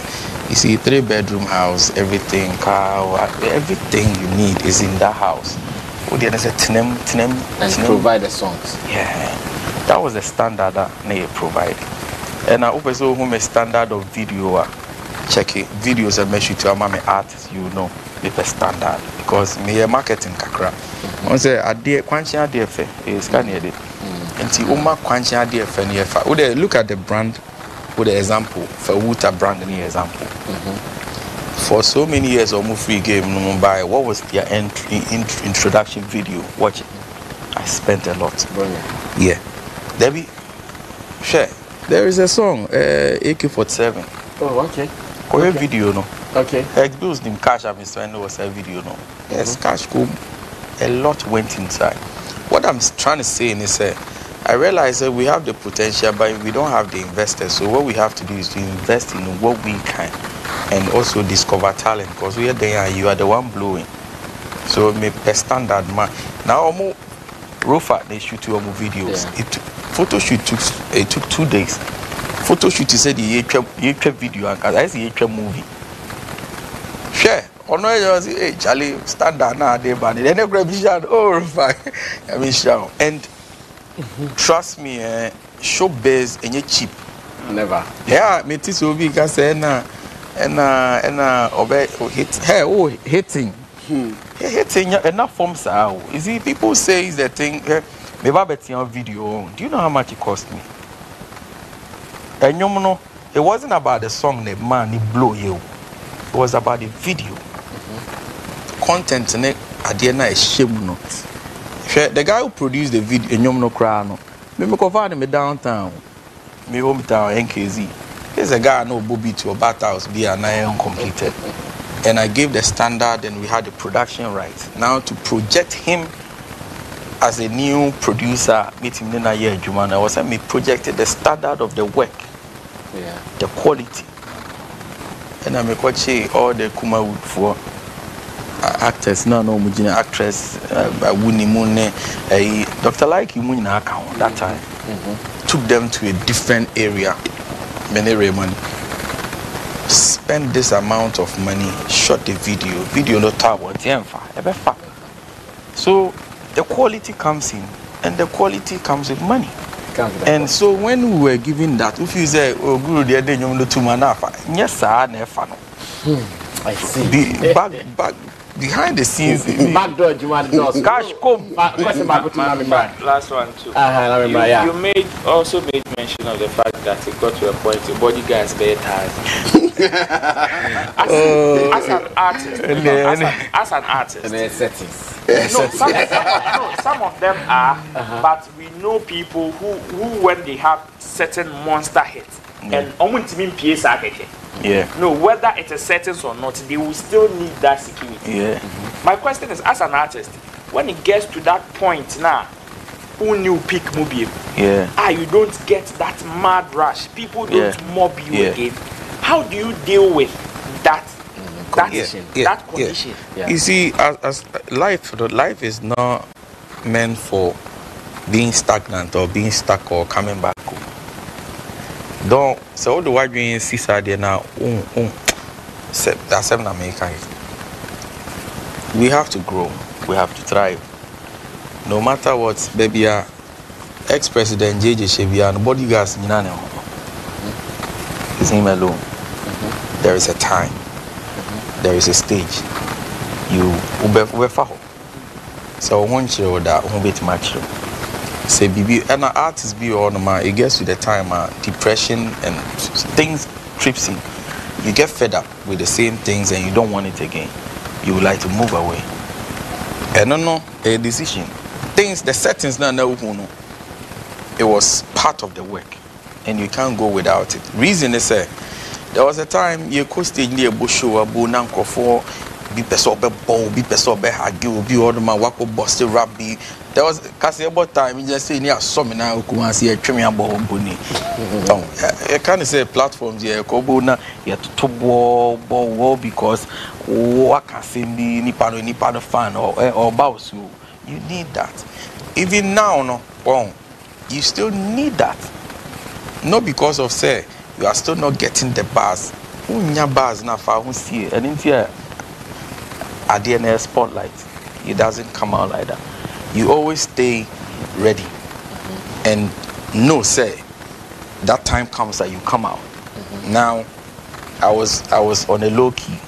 you see 3-bedroom house, everything, car, everything you need is in that house. What the other said, and provide the songs. Yeah, that was the standard that they provide. And I also have a standard of video. Check it, videos are measured to a mommy artist, you know, with a standard because me a marketing kakra. I say a dear quantia dear is kind of it. And Uma Quancha dear Fenifa. Would they look at the brand with the example for Wuta brand any example? For so many years almost free game no Mumbai, what was their introduction video? Watch it. I spent a lot. Yeah. Debbie share. There is a song, AK-47. Oh, okay. Video no. Okay. Bills nim cash I'm spending was a video no. Yes, cash go a lot went inside. What I'm trying to say is I realize that we have the potential, but we don't have the investors. So what we have to do is to invest in what we can and also discover talent, because we are there and you are the one blowing. So me per standard man. Now Rofa they shoot your videos. Yeah. Photo shoot took 2 days. Photo shoot is said the video and I see a movie. Share. Or no, hey Charlie standard now they ban it. Then they grab vision. Oh Rofa. I mean show. And trust me, showbiz ain't cheap. Never. Yeah, me this will be because obey hit. Hey, hitting. Hitting enough forms are. You see, people say is the thing. Maybe bet your video. Do you know how much it cost me? And you know, it wasn't about the song the man he blow you. It was about the video. Content in it at the end is shame not. The guy who produced the video, and no cry no. Me go find me downtown. Me hometown NKZ. There's a guy no Bobby to a bat house be an iron completed. And I gave the standard and we had the production rights. Now to project him as a new producer, meeting in a year, Juman, I was me projected the standard of the work. Yeah. The quality. And I make what all the Kuma wood for actors, no mujina actress, Winnie Mune, Dr. Like you in account that time. Took them to a different area. Many money. Spend this amount of money, shot the video no tower, so the quality comes in and the quality comes with money. And so when we were given that, if you say, oh Guru, the other you to manafa, yes sir, never. I see. Back behind the scenes, back door, you want cash come. Last one too. You also made mention of the fact that it got to a point the body guys very tired. As an artist, and settings. Some of them are, but we know people who when they have certain monster hits and no, whether it's a settings or not, they will still need that security. Yeah. My question is, as an artist, when it gets to that point now, who knew pick movie? Yeah. You don't get that mad rush. People don't mob you again. How do you deal with that condition? That condition. Yeah. You see, as life is not meant for being stagnant or being stuck or coming back. Don't so all the white green see there now. That's seven American. We have to grow. We have to thrive. No matter what, baby, ex-president JJ Shebia and bodyguards in Nana. It's him alone. There is a time. There is a stage. You ube faho. So one show that won't be too much. Say BB and an artist be on man, it gets to the time depression and things trips in. You get fed up with the same things and you don't want it again. You would like to move away. And no, a decision. Things, the settings now, it was part of the work. And you can't go without it. Reason is there was a time you could stay near Bushu, a Bunanko for be pesobe bow, be pesobe hagi, be order my wako busty rabbi. There was about time you just say near some now who see a trimmy about bunny. I can't say platforms here, Kobuna, you have to bow because what can say Nipano fan or bows you. You need that. Even now, you still need that. Not because of say you are still not getting the bars. Unya bars na fa see and in here at the NS spotlight. It doesn't come out like that. You always stay ready and know say that time comes that you come out. Now I was on a low key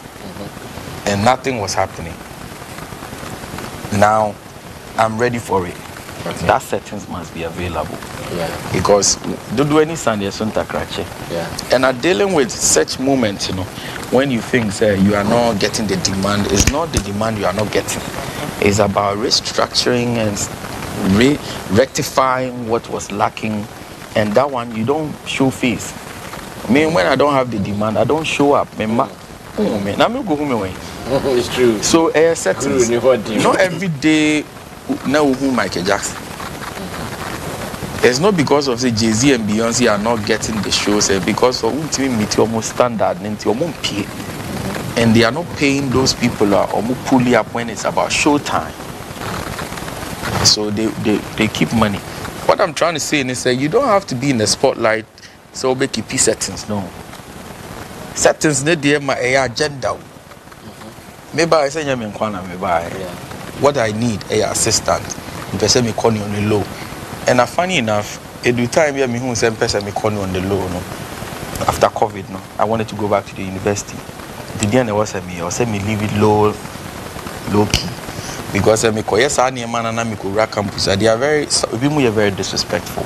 and nothing was happening. Now I'm ready for it. Okay. That settings must be available. Yeah. Because don't do any Sunday Sunta Krache. Yeah. And are dealing with such moments, when you think you are not getting the demand, it's not the demand you are not getting. It's about restructuring and rectifying what was lacking. And that one you don't show face. I mean, when I don't have the demand, I don't show up. It's true. So settings. Not every day now who Michael Jackson. It's not because of say Jay-Z and Beyonce are not getting the shows, because of meet almost standard and they are not paying those people or pulling up when it's about showtime. So they keep money. What I'm trying to say is that you don't have to be in the spotlight so make keep settings. No. Settings need my agenda. Maybe I say maybe what I need a assistant. Person me calling on the low. And funny enough, at the time me who same person me calling on the low. No. After COVID, no, I wanted to go back to the university. The day I was me leave it low key. Because me yes I near man and me go rack campus. They are very disrespectful.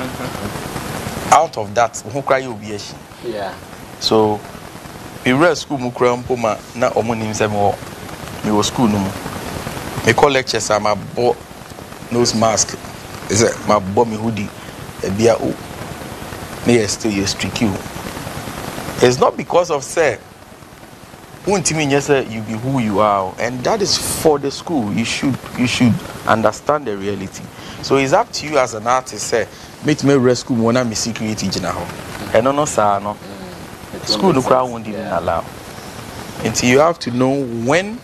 Out of that, who cry you be yeah. So we read school mu kura mpoma na omo nim se me was school no mu. Me call lectures am abo nose mask. Is it my bomb hoodie e bia o. Me still you strict you. It's not because of say you be who you are, and that is for the school. You should understand the reality. So it's up to you as an artist. Say, meet me rescue when I'm security general. And no sir, no. School no crowd won't even allow. Until you have to know when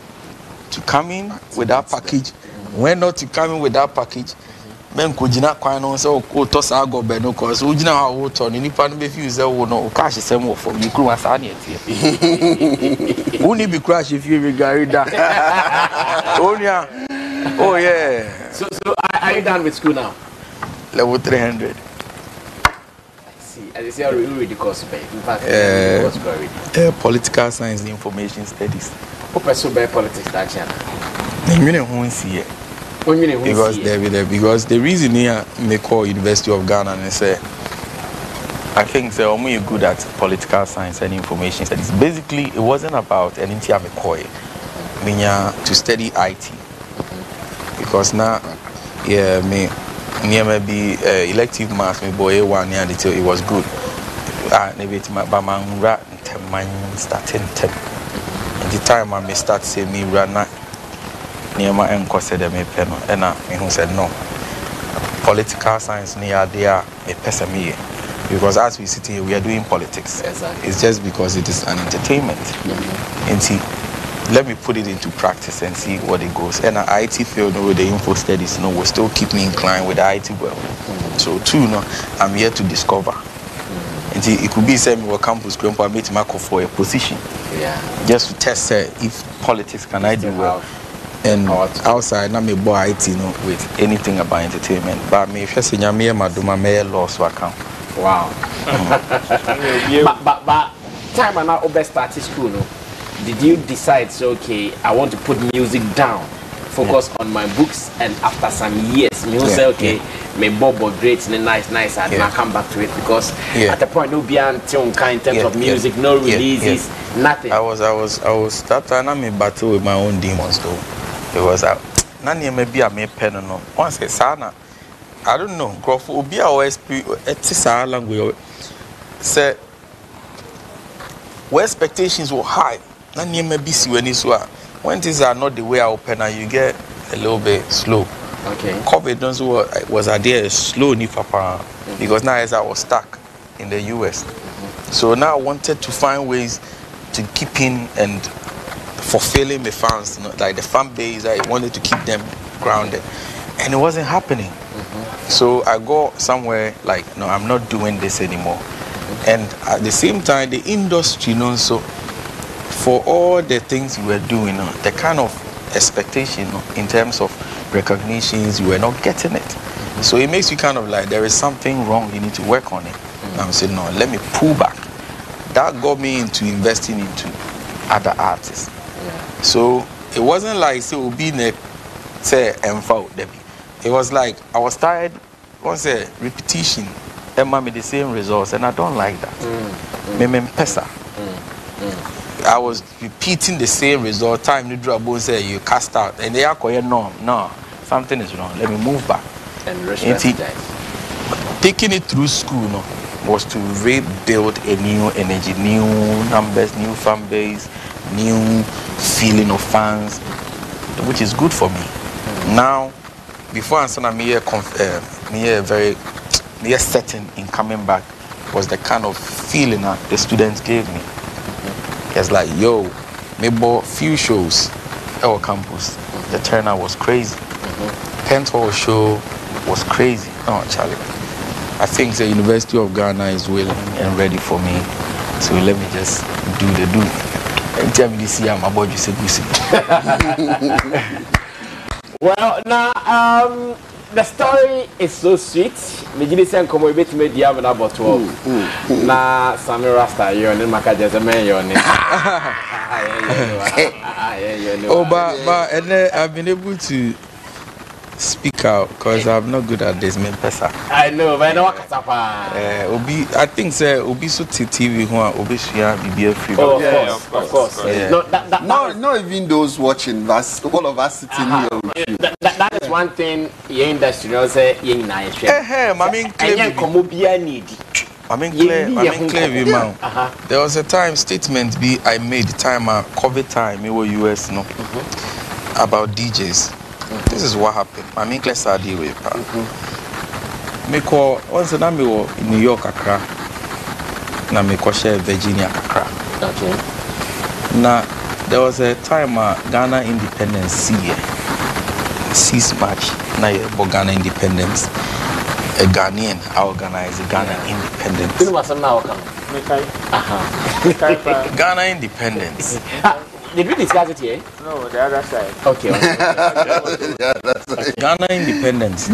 to come in with that package, when not to come in with that package. Men kujina kwa no so ko to sa go be no cause ujina ha wo to ni nipa no be fi say wo no cash sem wo for you kru asa na tie uni be crash if you regard that onia oh yeah. So are you done with school now? Level 300. I see. As you say, already course pay. In fact, political science and information studies. Who pursue by politics that channel? You know who see it. Because the reason here me call University of Ghana and say I think they're only good at political science and information studies. Basically, it wasn't about anything me call to study IT. Because now me be elective maths me boy 1 year until it was good. Maybe it's my bamangura starting at the time I may start saying me run Niema enko said me peno ena me who said no. Political science near there a person me because as we sit here we are doing politics. Exactly. It's just because it is an entertainment. And see, let me put it into practice and see what it goes. And IT field with the info studies, will still keep me inclined with the IT world. So too, I'm here to discover. And see, it could be same with campus grandpa I meet Marco for a position. Yeah. Just to test if politics can I do well. And outside, I'm a boy IT, with anything about entertainment. But me, if you're me, my law, so I can. Wow. but time I now best started school, did you decide, so okay, I want to put music down, focus on my books, and after some years, you say, okay, my Bob or great, nice, I did not come back to it because at the point, no beyond in terms of music, no releases, nothing. I was that time I'm in battle with my own demons though. It was out. Nani maybe I made pen or no. Once a sana, I don't know. Growth will be our SPA language. Said, where expectations were high. Nani maybe see when it's when things are not the way I open, and you get a little bit slow. Okay. COVID was idea slow ni papa because now as I was stuck in the US. So now I wanted to find ways to keep in and fulfilling the fans, like the fan base. I wanted to keep them grounded, and it wasn't happening. So I go somewhere like, no, I'm not doing this anymore. And at the same time, the industry, so for all the things you were doing, the kind of expectation in terms of recognitions, you were not getting it. So it makes you kind of like there is something wrong. You need to work on it. And I'm saying, no, let me pull back. That got me into investing into other artists. So it wasn't like so being a say it was like I was tired once a repetition and made the same results and I don't like that. I was repeating the same result time you drop say you cast out and they are going no something is wrong, let me move back. And respect taking it through school was to rebuild a new energy, new numbers, new fan base, new feeling of fans, which is good for me. Now, before I started, me very certain in coming back was the kind of feeling that the students gave me. It's like, yo, me bought few shows at our campus. The turnout was crazy. Penthouse show was crazy. Oh, Charlie. I think the University of Ghana is willing and ready for me. So let me just do the do. And tell me this year, I'm about to say goosey. Well, now, the story is so sweet. Me give you come bit me dia me about 12. Na Sammy Rasta you and Maka just man you. Oh, but and I've been able to speak out because I'm not good at this, pesa. I know, but I know Obi, I think say Obi so TV who Obi share BBF free. Oh, yes, of course. Yeah. No, not even those watching us, all of us sitting here. That is one thing your industry you say you na share. I mean, clear. There was a time statement I made time COVID time in US no about DJs. This is what happened. I mean, let's start the way. Me call once I me in New York Accra. Na me call share Virginia Accra. Okay. Now there was a time Ghana independence cease march. Now Ghana independence. A Ghanaian organized Ghana independence. Ghana independence. Did we discuss it here? No, the other side. Okay. Ghana independence.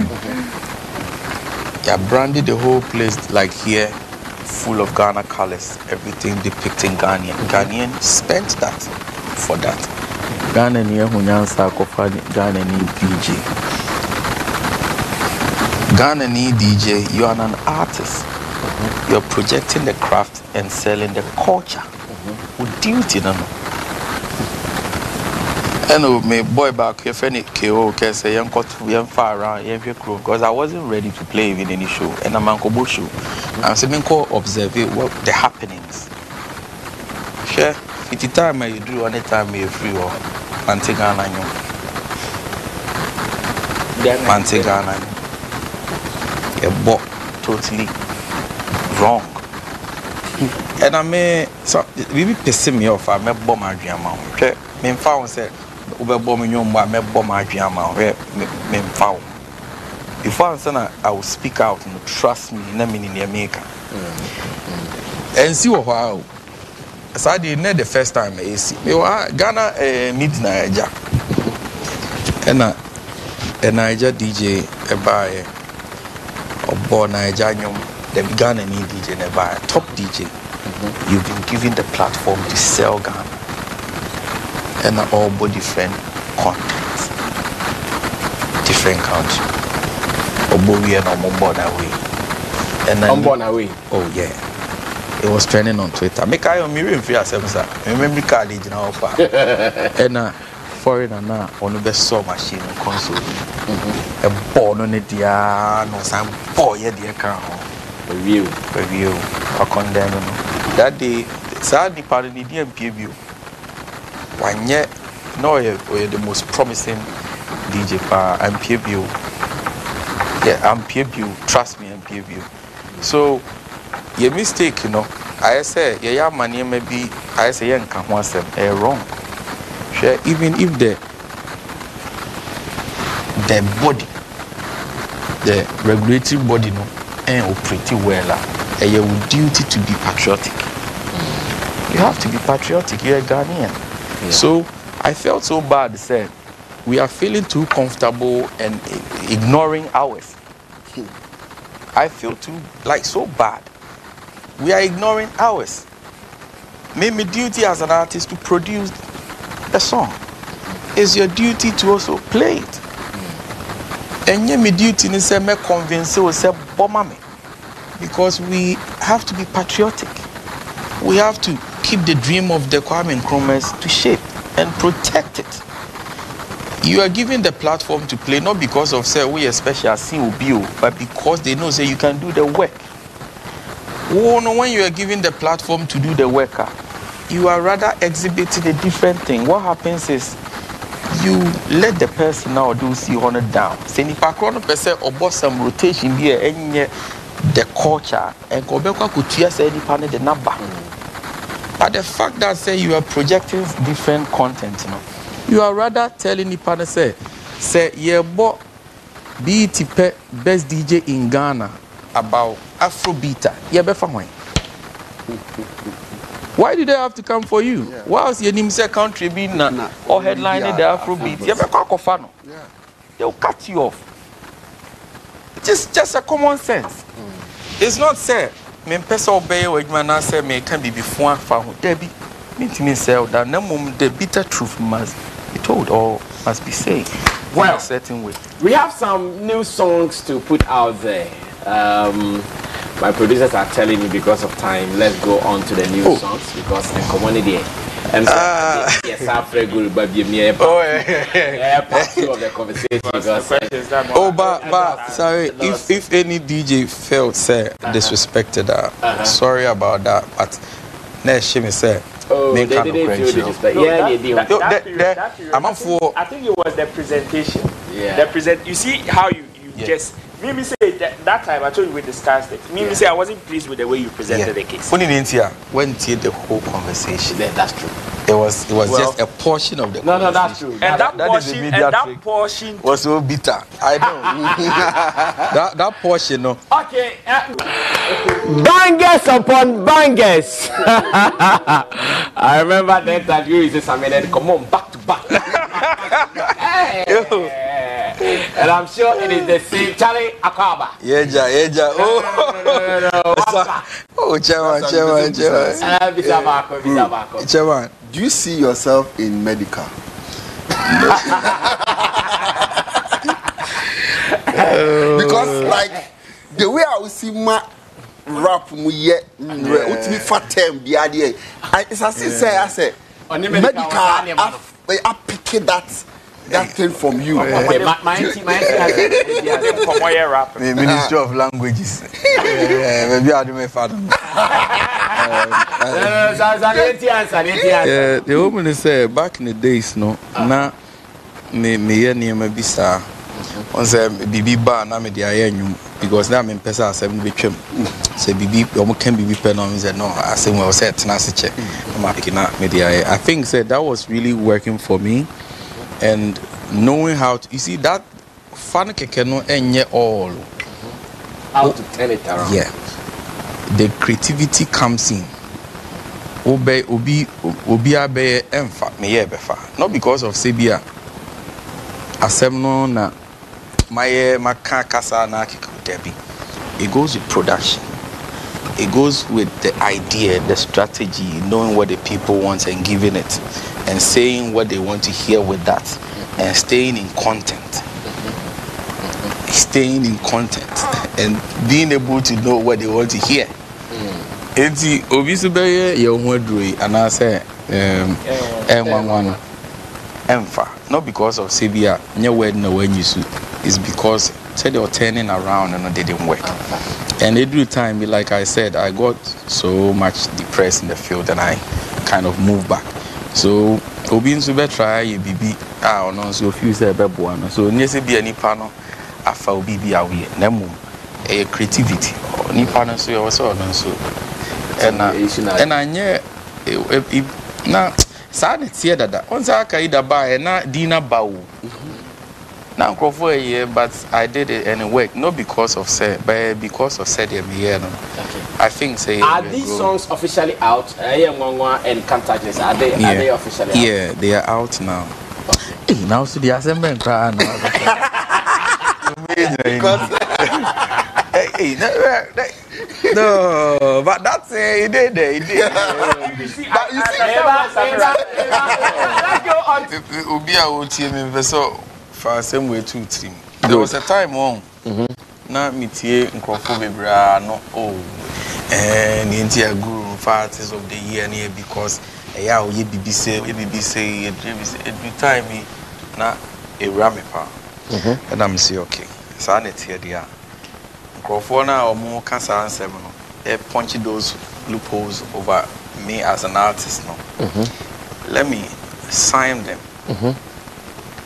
Yeah, branded the whole place like here, full of Ghana colors, everything depicting Ghanaian. Ghanaian spent that for that. Ghana ni hunyansa kofa Ghana ni DJ. Ghana ni DJ, you are an artist. You're projecting the craft and selling the culture. With duty, no. And my boy back here, friend KO, can say young got to far around because I wasn't ready to play even any show. And I'm Uncle show. I'm saying observe what the happenings. Share 50 time you do any time you free or Mantegana. Mantegana. You bought totally wrong. And I may so we piss me off. I may bomb my dream. Okay, me found said. Before I will speak out and trust me in America. And see what as I did not the first time I see Ghana meeting Niger and a Niger DJ by or born Niger the Ghana DJ by top DJ. You've been given the platform to sell Ghana. And all body different content, different country. We are no born away. And I'm born away. Oh yeah, it was trending on Twitter. Make I mirror free as sir. Remember college now, and foreigner now on the best saw machine console. A born on it, yeah, no some boy yeah dear car. Review. I condemn that day. Sadly, pardon the DMPU. One yet, no, you're the most promising DJ for MPBU. Yeah, MPBU, trust me, MPBU. So, your mistake, you know, I say, yeah, money maybe, I say, yeah, can once wrong. Sure, even if the body, the regulatory body, no, and pretty well, you have duty to be patriotic. You have to be patriotic, you're a Ghanaian. Yeah. So I felt so bad, said we are feeling too comfortable and ignoring ours. I feel too so bad. We are ignoring ours. Made me duty as an artist to produce a song. It's your duty to also play it. And yeah, my duty is to me convince you say bomb because we have to be patriotic. We have to keep the dream of the Kwame Nkrumahs to shape and protect it. You are given the platform to play not because of say we especially COBO, but because they know say you can do the work. Oh no, when you are given the platform to do the work, you are rather exhibiting a different thing. What happens is you let the person now do see on it down. Say if I crown person or boss some rotation here and the culture and go back to say any panel the number. But the fact that say you are projecting different content, you are rather telling the panel say yeah, but BET best DJ in Ghana about Afrobeat. Yeah, be fine. Why did they have to come for you? Yeah. Why was your name say country being or headlining the Afrobeat? You ever call Kofano? Yeah. They'll cut you off. Just a common sense. It's not say me person obey what man say me can be before found. Debbie, me say that no moment the bitter truth must be told or must be said. Well, in a certain way. We have some new songs to put out there. My producers are telling me because of time, let's go on to the new songs because the community. Yes, I'm very good, but you near part two of the conversation. But sorry, if any DJ felt disrespected, sorry about that. But next shame say. They didn't feel disrespect. Yeah, they did. I think it was the presentation. Yeah. You see how you just. Me say that time I told you we discussed it. Me say I wasn't pleased with the way you presented the case. When the whole conversation. Yeah, that's true. It was just a portion of the conversation. No, that's true. And that portion was so bitter. I know. that portion, no. Okay. Bangers upon bangers. I remember that interview is Sammy then come on back to back. And I'm sure it is the same Charlie Akaba. Yeah. Chairman. Do you see yourself in medical? Because like the way I will see my rap yet ultimate fat term the idea. It's as I say medical I pick that thing from you. Okay, my Ministry of Languages. Maybe I do my father. The woman say back in the days, no, na me bisa. On say bibi ba na me dia yanyum because na me pesa asem betwem. Say bibi omo can bibi pe no me say no asem we say tena se che. Ma pick na me dia. I think say that was really working for me. And knowing how to, you see that fun keke no enye all. How to turn it around. Yeah. The creativity comes in. Obi abe emfa me ye befa. Not because of sebia. Asem no na maye maka kasa na kikutebi. It goes with production. It goes with the idea, the strategy, knowing what the people want and giving it, and saying what they want to hear with that, and staying in content. Staying in content and being able to know what they want to hear. Enti obisubeye ye ohwadroi and I say M11 Emfa, not because of Sabia, no word no when you sue. It's because said they were turning around and they didn't work. And every time, like I said, I got so much depressed in the field and I kind of moved back. So Obin Sube try BB no so few say bebuano. So nyese be any panel afa obibi awe nemu a creativity or ni panel so you also so and anye na sa ne tie dada onza aka ida ba na dina bawo. Now, for a year, but I did it and it worked. Not because of said, but because of said year. I think say. Are these songs officially out? And Contactless, are they officially out? Yeah, they are out now. Hey, now so the assembly crying now. No, but that's it. He did. You see, let's go on. Ubia will tell me so. For same way 2 3. There was a time on. Na mitie nkrofo bebra no and the guru artists of the year near because yeah ye BBC every time na a ramepa. And I'm say okay. So I here there. Nkrofo na omo kasa ansem no. Punch those loopholes over me as an artist, no. Let me sign them,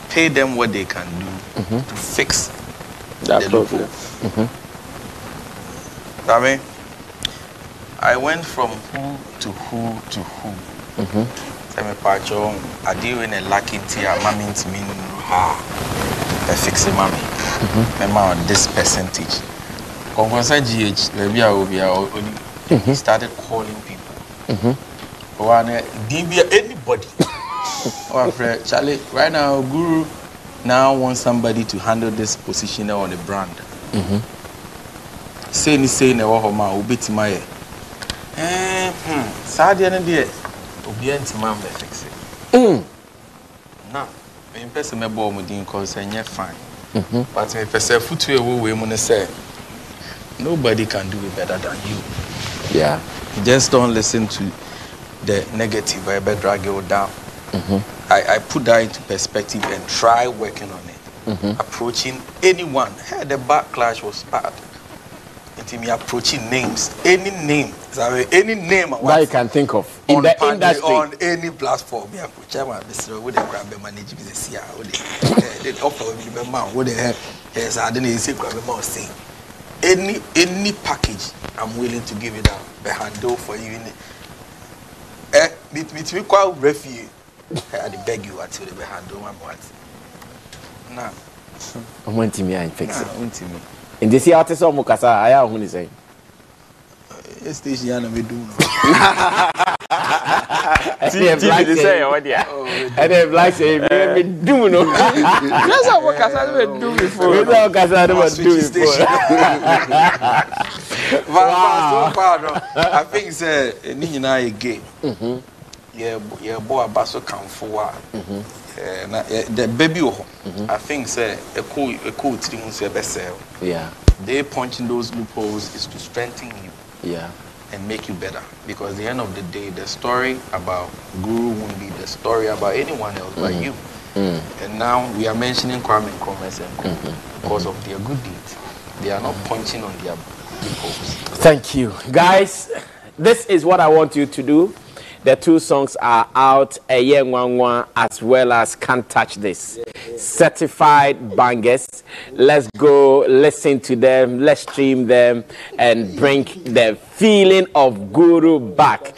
pay them what they can do to fix that the problem. loophole. I mean, I went from who to who to who. Sammy Pacho, I deal in a lucky tea, mammy to me, a fixing mommy. Remember this percentage. Congress GH, maybe I will be he started calling people. Anybody. Or Charlie, right now, Guru now wants somebody to handle this position on the brand. Say na wahoma obeti maye. Sadia na de obi antima mbe fix it. Now, me person me bo mudin cause enye fine. But me person futu ewo we mu ne say nobody can do it better than you. Yeah. Just don't listen to the negative I better drag you down. I put that into perspective and try working on it. Approaching anyone. Hey, the backlash was bad. Into me approaching names. Any name. Any name that you can think of in the industry. On any platform. Yeah, chairman, this with the grab manage business here. They offer me the man. What the hell? Yes, I didn't say grab man saying. Any package, I'm willing to give it out. The handle for you. Me quite refuse. I beg you until they handle my words. Nah. I want to me and fix it. Want to me. In this year, artist or Mukasa, I am only saying. Station me do. TV say what dia. And they like say me do no. That's how Mukasa do before. That's how Mukasa do before. Wow. I think say ni nyina e gay. Yeah, boy abaso kamfo the baby I think say a cool team say best. Yeah. They punching those loopholes is to strengthen you. Yeah. And make you better, because at the end of the day, the story about Guru won't be the story about anyone else but you. And now we are mentioning Kwame Nkrumah because of their good deeds. They are not punching on their loopholes. Thank you, guys. This is what I want you to do. The two songs are out, Eye Nwanwa as well as Can't Touch This. Certified bangers. Let's go listen to them, let's stream them, and bring the feeling of Guru back.